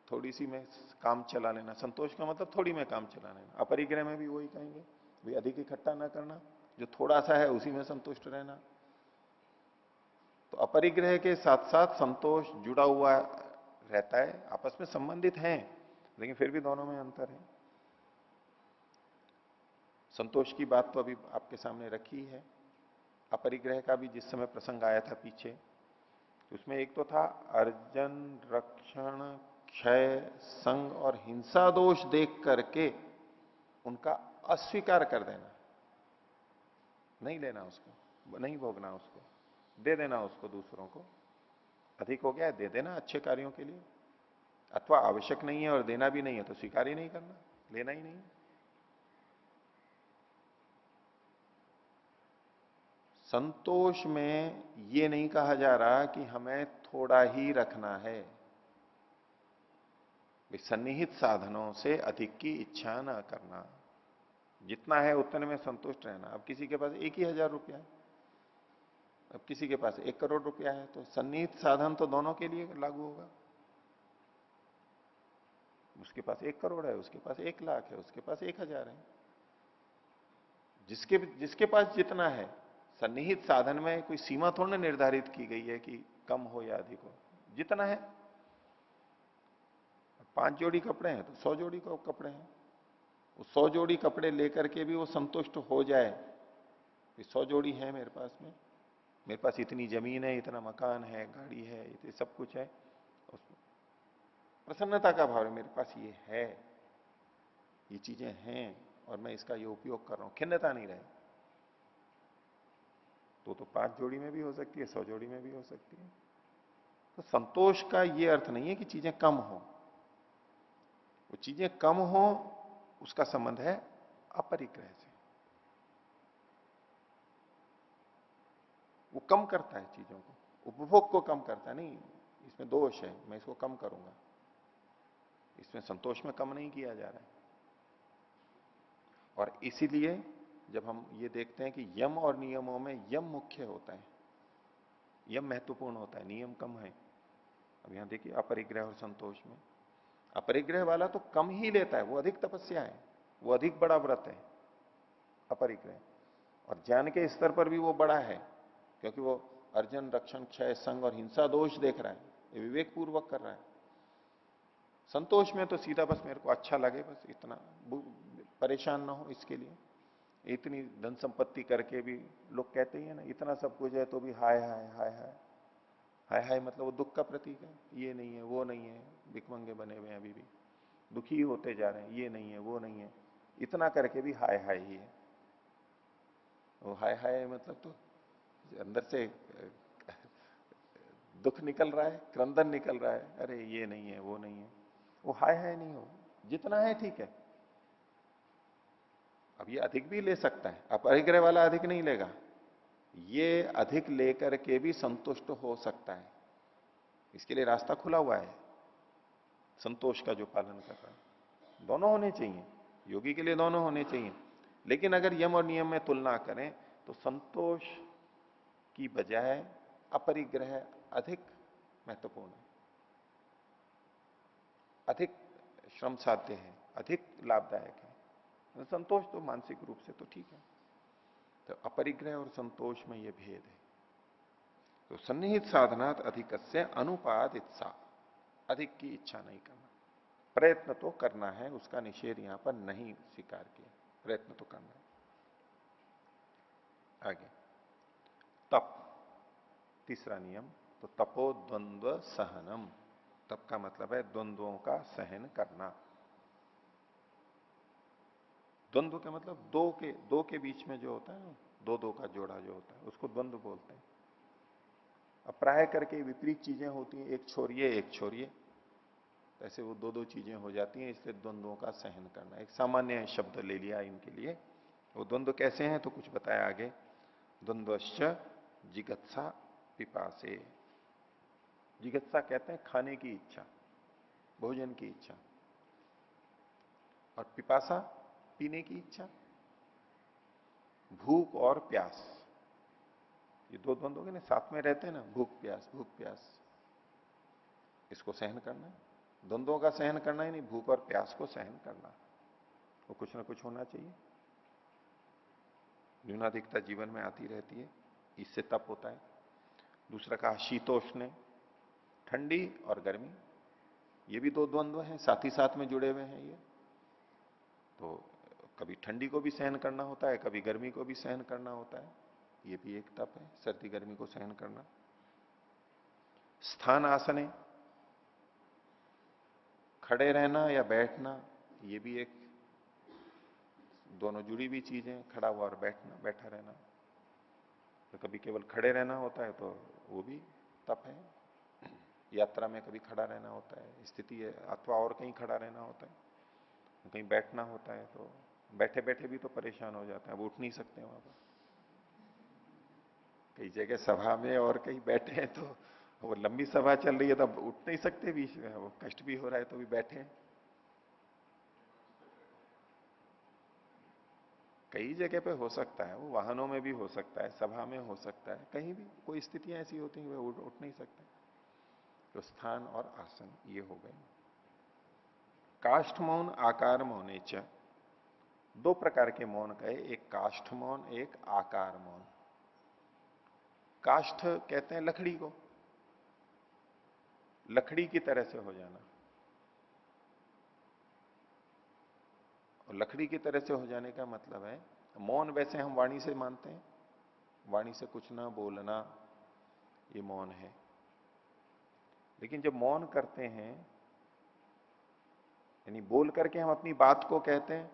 थोड़ी सी में काम चला लेना। संतोष का मतलब थोड़ी में काम चला लेना। अपरिग्रह में भी वही कहेंगे, भाई अधिक इकट्ठा ना करना, जो थोड़ा सा है उसी में संतुष्ट रहना। तो अपरिग्रह के साथ साथ संतोष जुड़ा हुआ रहता है, आपस में संबंधित हैं, लेकिन फिर भी दोनों में अंतर है। संतोष की बात तो अभी आपके सामने रखी है। अपरिग्रह का भी जिस समय प्रसंग आया था पीछे, तो उसमें एक तो था अर्जन, रक्षण, क्षय, संग और हिंसा दोष देख करके उनका अस्वीकार कर देना, नहीं लेना उसको, नहीं भोगना उसको, दे देना उसको दूसरों को। अधिक हो गया है, दे देना अच्छे कार्यों के लिए, अथवा आवश्यक नहीं है और देना भी नहीं है तो स्वीकार ही नहीं करना, लेना ही नहीं। संतोष में ये नहीं कहा जा रहा कि हमें थोड़ा ही रखना है, सन्निहित साधनों से अधिक की इच्छा ना करना, जितना है उतने में संतुष्ट रहना। अब किसी के पास 1,000 रुपया है, अब किसी के पास 1 करोड़ रुपया है, तो सन्निहित साधन तो दोनों के लिए लागू होगा। उसके पास 1 करोड़ है, उसके पास 1 लाख है, उसके पास 1,000 है। जिसके जिसके पास जितना है, सन्निहित साधन में कोई सीमा थोड़ा निर्धारित की गई है कि कम हो या अधिक हो, जितना है। 5 जोड़ी कपड़े हैं तो 100 जोड़ी कपड़े हैं, वो 100 जोड़ी कपड़े लेकर के भी वो संतुष्ट हो जाए, 100 जोड़ी है मेरे पास में, मेरे पास इतनी जमीन है, इतना मकान है, गाड़ी है, इतने सब कुछ है, उसमें प्रसन्नता का भाव है, मेरे पास ये है। ये चीजें हैं और मैं इसका ये उपयोग कर रहा हूं, खिन्नता नहीं रहे, तो 5 जोड़ी में भी हो सकती है, 100 जोड़ी में भी हो सकती है। तो संतोष का ये अर्थ नहीं है कि चीजें कम हो, वो चीजें कम हो उसका संबंध है अपरिग्रह से। वो कम करता है चीजों को, उपभोग को कम करता है, नहीं इसमें दोष है, मैं इसको कम करूंगा, इसमें संतोष में कम नहीं किया जा रहा है। और इसीलिए जब हम ये देखते हैं कि यम और नियमों में यम मुख्य होता है, यम महत्वपूर्ण होता है, नियम कम है। अब यहां देखिए अपरिग्रह और संतोष में, अपरिग्रह वाला तो कम ही लेता है, वो अधिक तपस्या है, वो अधिक बड़ा व्रत है अपरिग्रह, और ज्ञान के स्तर पर भी वो बड़ा है, क्योंकि वो अर्जन, रक्षण, क्षय, संग और हिंसा दोष देख रहा है, ये विवेक पूर्वक कर रहा है। संतोष में तो सीधा बस मेरे को अच्छा लगे, बस इतना, परेशान ना हो इसके लिए। इतनी धन संपत्ति करके भी लोग कहते ही है ना, इतना सब कुछ है तो भी हाय हाय हाय हाय हाय हाय, मतलब वो दुख का प्रतीक है, ये नहीं है वो नहीं है, भिखमंगे बने हुए हैं अभी भी, दुखी होते जा रहे हैं, ये नहीं है वो नहीं है, इतना करके भी हाय हाय ही है। वो हाय हाय मतलब तो अंदर से दुख निकल रहा है, क्रंदन निकल रहा है, अरे ये नहीं है वो नहीं है, वो हाय हाय नहीं हो, जितना है ठीक है। अब ये अधिक भी ले सकता है, अपरिग्रह वाला अधिक नहीं लेगा, ये अधिक लेकर के भी संतुष्ट हो सकता है, इसके लिए रास्ता खुला हुआ है, संतोष का जो पालन कर रहा है। दोनों होने चाहिए, योगी के लिए दोनों होने चाहिए, लेकिन अगर यम और नियम में तुलना करें तो संतोष की बजाय अपरिग्रह अधिक महत्वपूर्ण है, अधिक श्रम साध्य है, अधिक लाभदायक है। संतोष तो मानसिक रूप से तो ठीक है, तो अपरिग्रह और संतोष में यह भेद है। तो सन्निहित साधनात अधिकस्य अनुपात इच्छा, अधिक की इच्छा नहीं करना, प्रयत्न तो करना है, उसका निषेध यहां पर नहीं स्वीकार किया, प्रयत्न तो करना है। आगे तप, तीसरा नियम, तो तपो द्वंद्व सहनम, तप का मतलब है द्वंद्वों का सहन करना। द्वंद्व का मतलब दो के बीच में जो होता है ना, दो का जोड़ा जो होता है उसको द्वंद्व बोलते हैं। अब प्राय करके विपरीत चीजें होती हैं, एक छोड़िए एक छोड़िए, ऐसे वो दो चीजें हो जाती हैं, इसलिए द्वंद्वों का सहन करना एक सामान्य शब्द ले लिया इनके लिए। वो द्वंद्व कैसे हैं तो कुछ बताया आगे, द्वंद्वश्च जिगत्सा पिपासे, जिगत्सा कहते हैं खाने की इच्छा, भोजन की इच्छा, और पिपासा पीने की इच्छा, भूख और प्यास, ये दो द्वंद्व के ना साथ में रहते हैं ना, भूख प्यास, इसको सहन करना है। द्वंद्वों का सहन करना ही नहीं, भूख और प्यास को सहन करना, वो कुछ ना कुछ होना चाहिए, न्यूनाधिकता जीवन में आती रहती है, इससे तप होता है। दूसरा कहा शीतोष्ण, ठंडी और गर्मी, ये भी दो द्वंद्व हैं, साथ ही साथ में जुड़े हुए हैं ये। तो कभी ठंडी को भी सहन करना होता है, कभी गर्मी को भी सहन करना होता है, ये भी एक तप है, सर्दी गर्मी को सहन करना। स्थान आसने, खड़े रहना या बैठना, ये भी एक, दोनों जुड़ी हुई चीजें, खड़ा हुआ और बैठा रहना। तो कभी केवल खड़े रहना होता है तो वो भी तप है, यात्रा में कभी खड़ा रहना होता है, स्थिति है, अथवा और कहीं खड़ा रहना होता है, कहीं बैठना होता है, तो बैठे बैठे भी तो परेशान हो जाते हैं, वो उठ नहीं सकते वहां पर। कई जगह सभा में और कहीं बैठे हैं तो वो लंबी सभा चल रही है तो उठ नहीं सकते बीच में, वो कष्ट भी हो रहा है तो भी बैठे हैं। कई जगह पे हो सकता है, वो वाहनों में भी हो सकता है, सभा में हो सकता है, कहीं भी कोई स्थितियां ऐसी होती हैं वे उठ नहीं सकते। तो स्थान और आसन ये हो गए। काष्ठ मौन आकार मौने च, दो प्रकार के मौन कहे, एक काष्ठ मौन एक आकार मौन। काष्ठ कहते हैं लकड़ी को, लकड़ी की तरह से हो जाना, और लकड़ी की तरह से हो जाने का मतलब है, मौन वैसे हम वाणी से मानते हैं, वाणी से कुछ ना बोलना, ये मौन है। लेकिन जब मौन करते हैं, यानी बोल करके हम अपनी बात को कहते हैं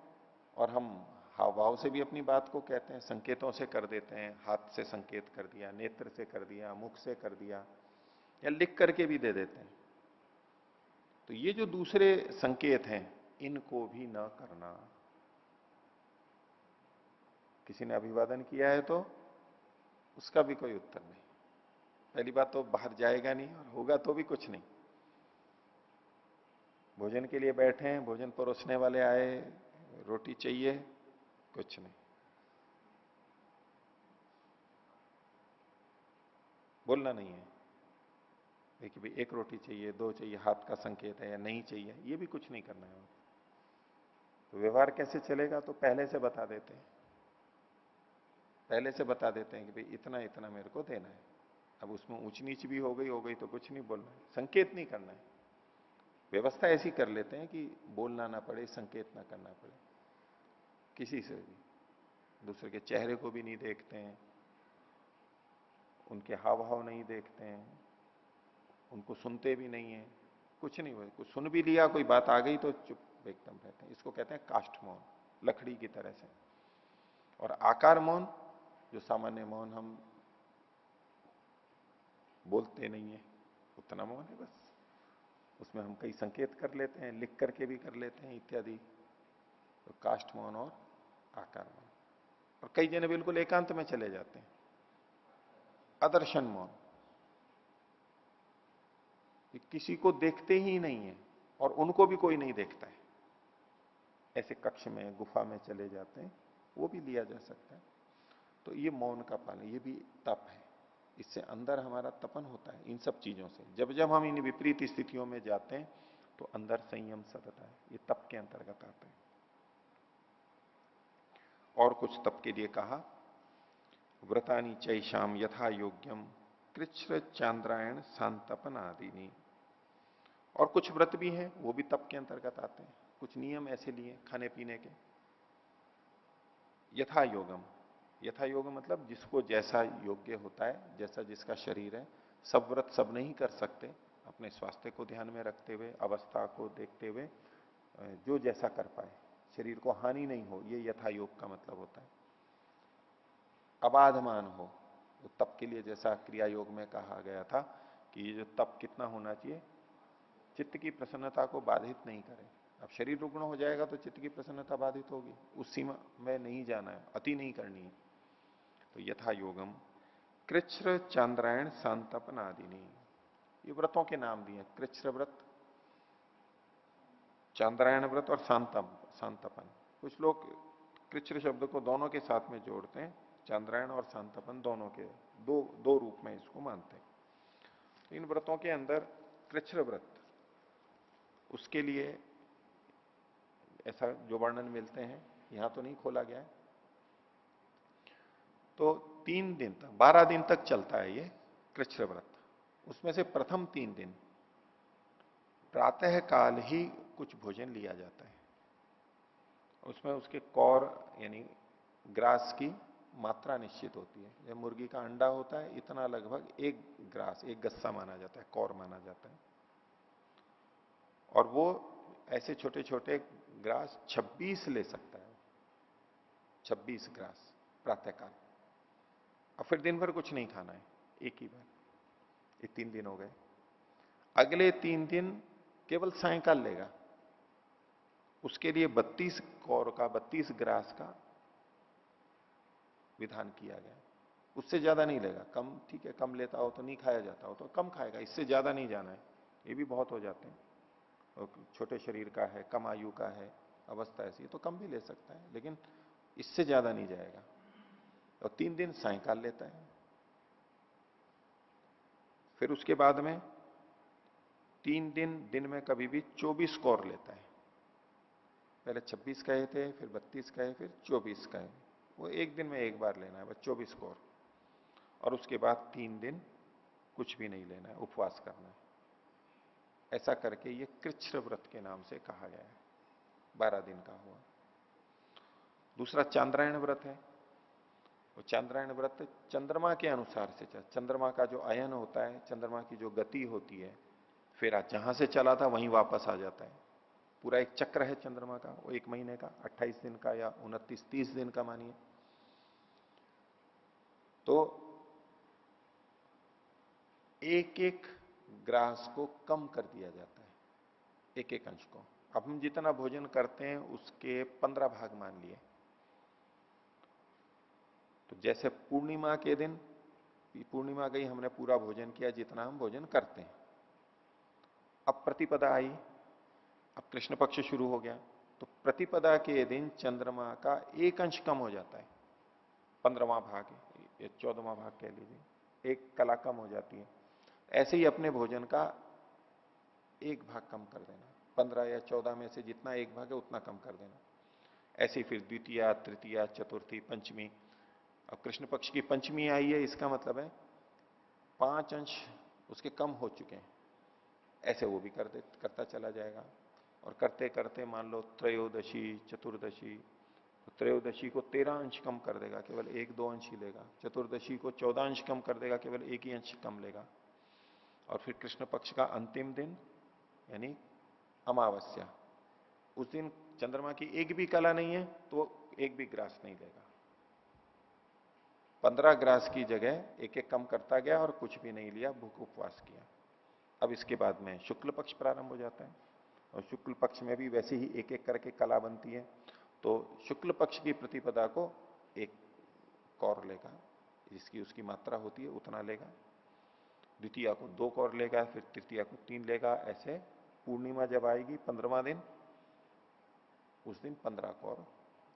और हम हाव भाव से भी अपनी बात को कहते हैं, संकेतों से कर देते हैं, हाथ से संकेत कर दिया, नेत्र से कर दिया, मुख से कर दिया, या लिख करके भी दे देते हैं। तो ये जो दूसरे संकेत हैं इनको भी न करना। किसी ने अभिवादन किया है तो उसका भी कोई उत्तर नहीं। पहली बात तो बाहर जाएगा नहीं और होगा तो भी कुछ नहीं। भोजन के लिए बैठे हैं, भोजन परोसने वाले आए, रोटी चाहिए, कुछ नहीं, बोलना नहीं है। देखिए भाई एक रोटी चाहिए, दो चाहिए, हाथ का संकेत है, या नहीं चाहिए, ये भी कुछ नहीं करना है। तो व्यवहार कैसे चलेगा, तो पहले से बता देते हैं, पहले से बता देते हैं कि भाई इतना इतना मेरे को देना है। अब उसमें ऊंच नीच भी हो गई तो कुछ नहीं बोलना है, संकेत नहीं करना है। व्यवस्था ऐसी कर लेते हैं कि बोलना ना पड़े, संकेत ना करना पड़े किसी से भी। दूसरे के चेहरे को भी नहीं देखते हैं, उनके हाव भाव नहीं देखते हैं, उनको सुनते भी नहीं है, कुछ नहीं हुआ। कुछ सुन भी लिया, कोई बात आ गई तो चुप एकदम रहते हैं। इसको कहते हैं काष्ठ मौन, लकड़ी की तरह से। और आकार मौन, जो सामान्य मौन हम बोलते नहीं है उतना मौन है बस। उसमें हम कई संकेत कर लेते हैं, लिख करके भी कर लेते हैं इत्यादि। तो काष्ठ मौन और आकार मौन। और कई जने बिल्कुल एकांत में चले जाते हैं, अदर्शन मौन, किसी को देखते ही नहीं है और उनको भी कोई नहीं देखता है। ऐसे कक्ष में, गुफा में चले जाते हैं, वो भी लिया जा सकता है। तो ये मौन का पालन, ये भी तप है। इससे अंदर हमारा तपन होता है इन सब चीजों से। जब जब हम इन विपरीत स्थितियों में जाते हैं तो अंदर संयम सतत है, ये तप के अंतर्गत आते हैं। और कुछ तप के लिए कहा, व्रतानी चैशाम यथा योग्यम कृच्र चांद्रायण सांतपन आदिनी। और कुछ व्रत भी हैं, वो भी तप के अंतर्गत आते हैं। कुछ नियम ऐसे लिए खाने पीने के, यथा योगम। यथा योग मतलब जिसको जैसा योग्य होता है, जैसा जिसका शरीर है। सब व्रत सब नहीं कर सकते, अपने स्वास्थ्य को ध्यान में रखते हुए, अवस्था को देखते हुए जो जैसा कर पाए, शरीर को हानि नहीं हो, ये यथा योग का मतलब होता है। अबाधमान हो, तो तप के लिए जैसा क्रिया योग में कहा गया था कि ये जो तप कितना होना चाहिए, चित्त की प्रसन्नता को बाधित नहीं करे। अब शरीर रुग्ण हो जाएगा तो चित्त की प्रसन्नता बाधित होगी, उस सीमा में नहीं जाना है, अति नहीं करनी है। तो यथा योगम कृच्छ्र चांद्रायण सांतपन आदिनी, ये व्रतों के नाम दिए। कृच्छ्र व्रत, चांद्रायण व्रत और सांतपन। कुछ लोग कृच्छ्र शब्द को दोनों के साथ में जोड़ते हैं, चांद्रायण और सांतपन दोनों के दो दो रूप में इसको मानते हैं। इन व्रतों के अंदर कृच्छ्र व्रत, उसके लिए ऐसा जो वर्णन मिलते हैं, यहां तो नहीं खोला गया है। तो 3 दिन तक, 12 दिन तक चलता है ये कृच्छ्र व्रत। उसमें से प्रथम 3 दिन प्रातः काल ही कुछ भोजन लिया जाता है। उसमें उसके कौर यानी ग्रास की मात्रा निश्चित होती है। जब मुर्गी का अंडा होता है इतना, लगभग 1 ग्रास, 1 गस्सा माना जाता है, कौर माना जाता है। और वो ऐसे छोटे छोटे ग्रास 26 ले सकता है, 26 ग्रास प्रातःकाल। और फिर दिन भर कुछ नहीं खाना है, एक ही बार। ये 3 दिन हो गए। अगले 3 दिन केवल सायंकाल लेगा, उसके लिए 32 कौर का, 32 ग्रास का विधान किया गया। उससे ज्यादा नहीं लेगा, कम ठीक है, कम लेता हो तो नहीं खाया जाता हो तो कम खाएगा, इससे ज्यादा नहीं जाना है, ये भी बहुत हो जाते हैं। और छोटे शरीर का है, कम आयु का है, अवस्था ऐसी तो कम भी ले सकता है, लेकिन इससे ज्यादा नहीं जाएगा। और 3 दिन सायंकाल लेता है। फिर उसके बाद में 3 दिन दिन में कभी भी 24 कौर लेता है। पहले 26 कहे थे, फिर 32 कहे, फिर 24 कहे। वो एक दिन में एक बार लेना है बस, 24 कौर। और उसके बाद 3 दिन कुछ भी नहीं लेना है, उपवास करना है। ऐसा करके ये कृच्छ्र व्रत के नाम से कहा गया है। 12 दिन का हुआ। दूसरा चांद्रायण व्रत है। वो चांद्रायण व्रत चंद्रमा के अनुसार से, चंद्रमा का जो अयन होता है, चंद्रमा की जो गति होती है, फिर आज जहां से चला था वहीं वापस आ जाता है। पूरा एक चक्र है चंद्रमा का, वो एक महीने का 28 दिन का या 29-30 दिन का मानिए। तो एक एक ग्रास को कम कर दिया जाता है, एक एक अंश को। अब हम जितना भोजन करते हैं उसके 15 भाग मान लिए। तो जैसे पूर्णिमा के दिन, पूर्णिमा गई, हमने पूरा भोजन किया जितना हम भोजन करते हैं। अब प्रतिपदा आई, अब कृष्ण पक्ष शुरू हो गया, तो प्रतिपदा के दिन चंद्रमा का एक अंश कम हो जाता है, 15वां भाग या 14वां भाग कह लीजिए, एक कला कम हो जाती है। ऐसे ही अपने भोजन का एक भाग कम कर देना, 15 या 14 में से जितना एक भाग है उतना कम कर देना। ऐसे ही फिर द्वितीया, तृतीया, चतुर्थी, पंचमी। अब कृष्ण पक्ष की पंचमी आई है, इसका मतलब है 5 अंश उसके कम हो चुके हैं। ऐसे वो भी करता चला जाएगा, और करते करते मान लो त्रयोदशी, चतुर्दशी, तो त्रयोदशी को 13 अंश कम कर देगा, केवल 1-2 अंश ही लेगा। चतुर्दशी को 14 अंश कम कर देगा, केवल 1 ही अंश कम लेगा। और फिर कृष्ण पक्ष का अंतिम दिन यानी अमावस्या, उस दिन चंद्रमा की एक भी कला नहीं है तो एक भी ग्रास नहीं लेगा। 15 ग्रास की जगह एक एक कम करता गया और कुछ भी नहीं लिया, भूख उपवास किया। अब इसके बाद में शुक्ल पक्ष प्रारंभ हो जाता है, और शुक्ल पक्ष में भी वैसे ही एक एक करके कला बनती है। तो शुक्ल पक्ष की प्रतिपदा को एक कौर लेगा, जिसकी उसकी मात्रा होती है उतना लेगा। द्वितीया को 2 कौर लेगा, फिर तृतीया को 3 लेगा। ऐसे पूर्णिमा जब आएगी 15वां दिन, उस दिन 15 कौर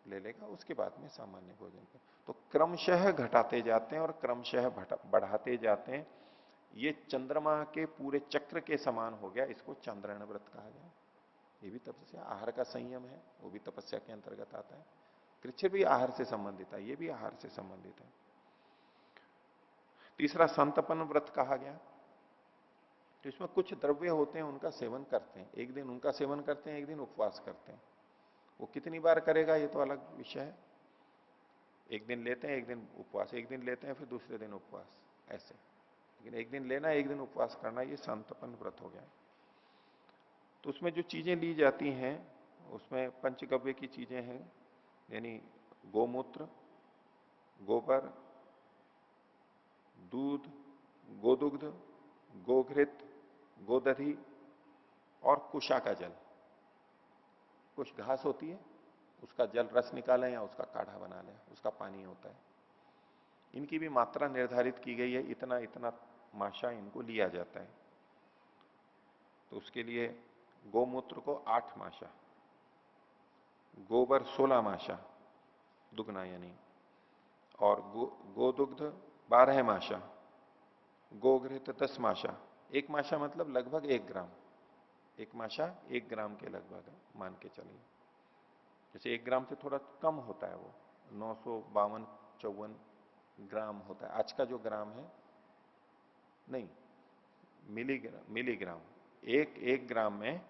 ले लेगा। उसके बाद में सामान्य भोजन पर तो क्रमशः घटाते जाते हैं और क्रमशः बढ़ाते जाते हैं। ये चंद्रमा के पूरे चक्र के समान हो गया, इसको चांद्रायण व्रत कहा गया। ये भी तपस्या, आहार का संयम है, वो भी तपस्या के अंतर्गत आता है। कृच्छ्र भी आहार से संबंधित है, ये भी आहार से संबंधित है। तीसरा संतपन व्रत कहा गया। तो इसमें कुछ द्रव्य होते हैं, उनका सेवन करते हैं, एक दिन उनका सेवन करते हैं, एक दिन उपवास करते हैं। वो कितनी बार करेगा ये तो अलग विषय है। एक दिन लेते हैं, एक दिन उपवास, एक दिन लेते हैं, फिर दूसरे दिन उपवास, ऐसे। लेकिन एक दिन लेना, एक दिन उपवास करना, ये संतपन व्रत हो गया। तो उसमें जो चीजें ली जाती हैं, उसमें पंचगव्य की चीजें हैं, यानी गोमूत्र, गोबर, दूध, गोदुग्ध, गोघृत, गोदधि और कुशा का जल। कुछ घास होती है, उसका जल रस निकालें या उसका काढ़ा बना लें, उसका पानी होता है। इनकी भी मात्रा निर्धारित की गई है, इतना इतना माशा इनको लिया जाता है। तो उसके लिए गोमूत्र को 8 माशा, गोबर 16 माशा दुगना यानी, और गोदुग्ध 12 माशा, गोघृत 10 माशा। एक माशा मतलब लगभग 1 ग्राम, एक माशा 1 ग्राम के लगभग मान के चलिए। जैसे 1 ग्राम से थोड़ा कम होता है, वो 952-54 ग्राम होता है। आज का जो ग्राम है, नहीं, मिलीग्राम। एक ग्राम में,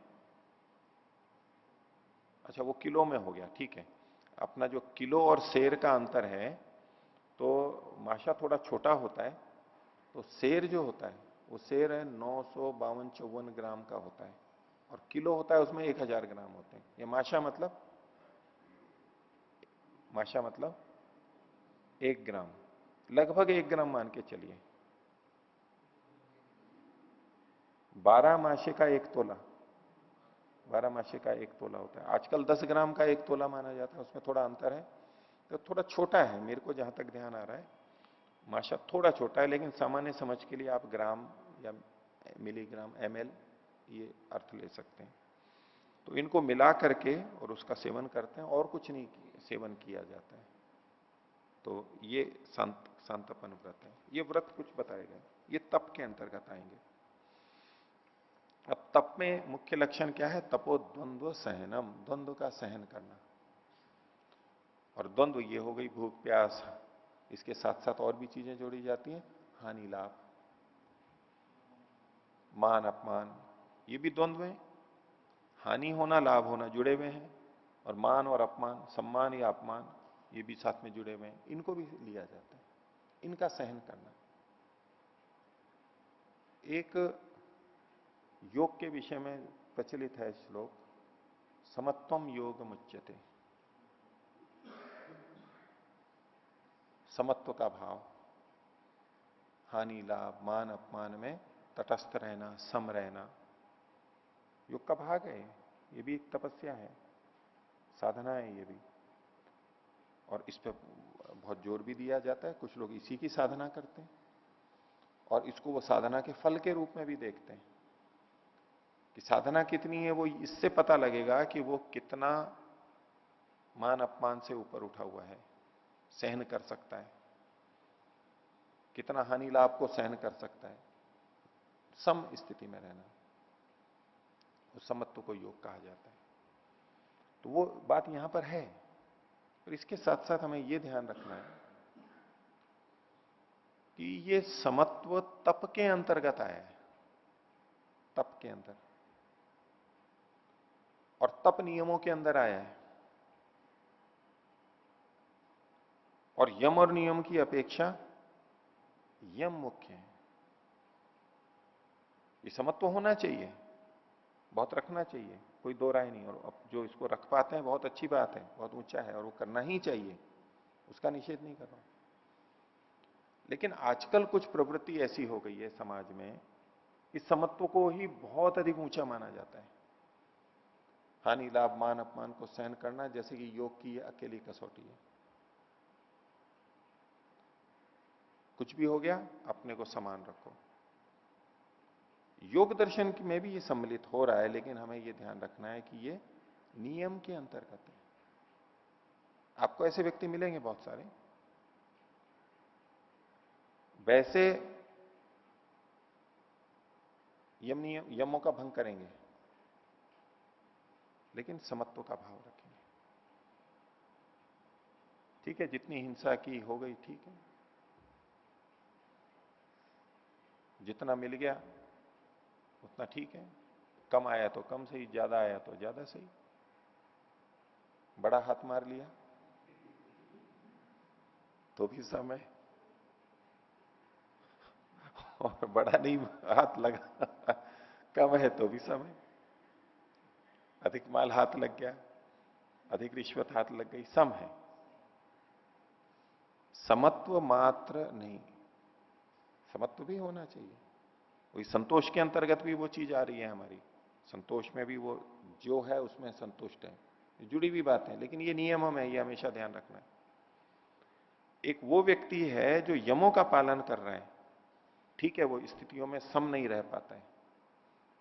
अच्छा वो किलो में हो गया, ठीक है। अपना जो किलो और सेर का अंतर है, तो माशा थोड़ा छोटा होता है, तो सेर जो होता है वो सेर है 952-54 ग्राम का होता है, और किलो होता है उसमें 1000 ग्राम होते हैं। ये माशा मतलब 1 ग्राम, लगभग 1 ग्राम मान के चलिए। 12 माशे का 1 तोला, 12 माशे का 1 तोला होता है। आजकल 10 ग्राम का 1 तोला माना जाता है, उसमें थोड़ा अंतर है, तो थोड़ा छोटा है मेरे को जहां तक ध्यान आ रहा है। माशा थोड़ा छोटा है, लेकिन सामान्य समझ के लिए आप ग्राम या मिलीग्राम, ml ये अर्थ ले सकते हैं। तो इनको मिला करके और उसका सेवन करते हैं, और कुछ नहीं सेवन किया जाता है। तो ये संतपन व्रत है। ये व्रत कुछ बताए गए, ये तप के अंतर्गत आएंगे। अब तप में मुख्य लक्षण क्या है? तपो द्वंद्व सहनम, द्वंद्व का सहन करना। और द्वंद्व ये हो गई भूख प्यास, इसके साथ साथ और भी चीजें जोड़ी जाती हैं, हानि लाभ, मान अपमान, ये भी द्वंद्व है। हानि होना लाभ होना जुड़े हुए हैं, और मान और अपमान, सम्मान या अपमान, ये भी साथ में जुड़े हुए हैं, इनको भी लिया जाता है, इनका सहन करना। एक योग के विषय में प्रचलित है श्लोक, समत्वम योग मुच्यते, समत्व का भाव, हानि लाभ मान अपमान में तटस्थ रहना, सम रहना, योग का भाग है। ये भी एक तपस्या है, साधना है ये भी। और इस पे बहुत जोर भी दिया जाता है, कुछ लोग इसी की साधना करते हैं और इसको वो साधना के फल के रूप में भी देखते हैं कि साधना कितनी है, वो इससे पता लगेगा कि वो कितना मान अपमान से ऊपर उठा हुआ है, सहन कर सकता है, कितना हानि लाभ को सहन कर सकता है, सम स्थिति में रहना, उस समत्व को योग कहा जाता है। तो वो बात यहां पर है। और इसके साथ साथ हमें यह ध्यान रखना है कि ये समत्व तप के अंतर्गत आया है, तप के अंदर, और तप नियमों के अंदर आया है। और यम और नियम की अपेक्षा यम मुख्य है। ये समत्व होना चाहिए, बहुत रखना चाहिए, कोई दो राय नहीं। और अब जो इसको रख पाते हैं बहुत अच्छी बात है, बहुत ऊंचा है और वो करना ही चाहिए, उसका निषेध नहीं कर रहा हूं। लेकिन आजकल कुछ प्रवृत्ति ऐसी हो गई है समाज में, इस समत्व को ही बहुत अधिक ऊंचा माना जाता है। हानि लाभ मान अपमान को सहन करना जैसे कि योग की अकेली कसौटी है। कुछ भी हो गया अपने को समान रखो। योग दर्शन में भी ये सम्मिलित हो रहा है, लेकिन हमें ये ध्यान रखना है कि ये नियम के अंतर्गत है। आपको ऐसे व्यक्ति मिलेंगे बहुत सारे, वैसे यमों का भंग करेंगे लेकिन समत्व का भाव रखेंगे। ठीक है, जितनी हिंसा की हो गई ठीक है, जितना मिल गया उतना ठीक है, कम आया तो कम सही, ज्यादा आया तो ज्यादा सही। बड़ा हाथ मार लिया तो भी समय, और बड़ा नहीं हाथ लगा कम है तो भी समय, अधिक माल हाथ लग गया, अधिक रिश्वत हाथ लग गई, सम है। समत्व मात्र नहीं, समत्व भी होना चाहिए। वही संतोष के अंतर्गत भी वो चीज आ रही है हमारी, संतोष में भी वो जो है उसमें संतुष्ट है, जुड़ी हुई बात है। लेकिन ये नियम हमें ये हमेशा ध्यान रखना है। एक वो व्यक्ति है जो यमों का पालन कर रहा है, ठीक है, वो स्थितियों में सम नहीं रह पाता है।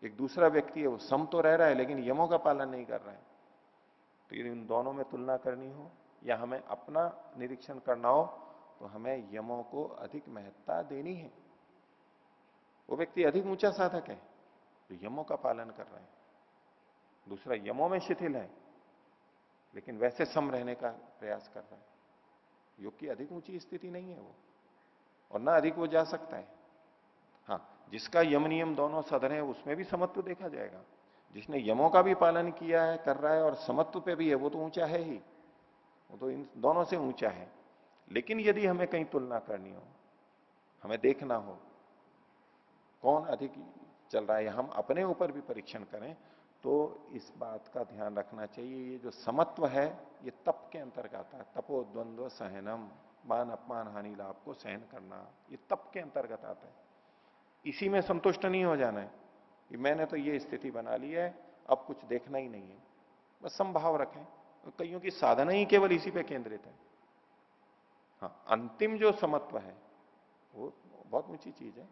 एक दूसरा व्यक्ति है वो सम तो रह रहा है लेकिन यमों का पालन नहीं कर रहा है। तो यदि उन दोनों में तुलना करनी हो या हमें अपना निरीक्षण करना हो तो हमें यमों को अधिक महत्ता देनी है। वो व्यक्ति अधिक ऊंचा साधक है तो यमों का पालन कर रहा है, दूसरा यमों में शिथिल है लेकिन वैसे सम रहने का प्रयास कर रहा है। योग की अधिक ऊंची स्थिति नहीं है वो, और ना अधिक वो जा सकता है। हाँ, जिसका यम नियम दोनों सधर है उसमें भी समत्व देखा जाएगा। जिसने यमों का भी पालन किया है, कर रहा है, और समत्व पे भी है, वो तो ऊंचा है ही, वो तो इन दोनों से ऊंचा है। लेकिन यदि हमें कहीं तुलना करनी हो, हमें देखना हो कौन अधिक चल रहा है, या हम अपने ऊपर भी परीक्षण करें, तो इस बात का ध्यान रखना चाहिए। ये जो समत्व है ये तप के अंतर्गत आता है। तपो द्वंद्व सहनम, मान अपमान हानि लाभ को सहन करना, ये तप के अंतर्गत आता है। इसी में संतुष्ट नहीं हो जाना है कि मैंने तो ये स्थिति बना ली है, अब कुछ देखना ही नहीं है, बस समभाव रखें। कईयों की साधना ही केवल इसी पे केंद्रित है। हाँ, अंतिम जो समत्व है वो बहुत ऊंची चीज है,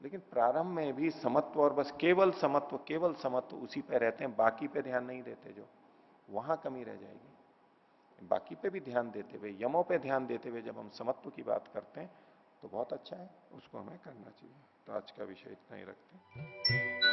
लेकिन प्रारंभ में भी समत्व और बस केवल समत्व उसी पे रहते हैं, बाकी पे ध्यान नहीं देते, जो वहां कमी रह जाएगी। बाकी पे भी ध्यान देते हुए, यमों पे ध्यान देते हुए जब हम समत्व की बात करते हैं तो बहुत अच्छा है, उसको हमें करना चाहिए। तो आज का विषय इतना ही रखते हैं।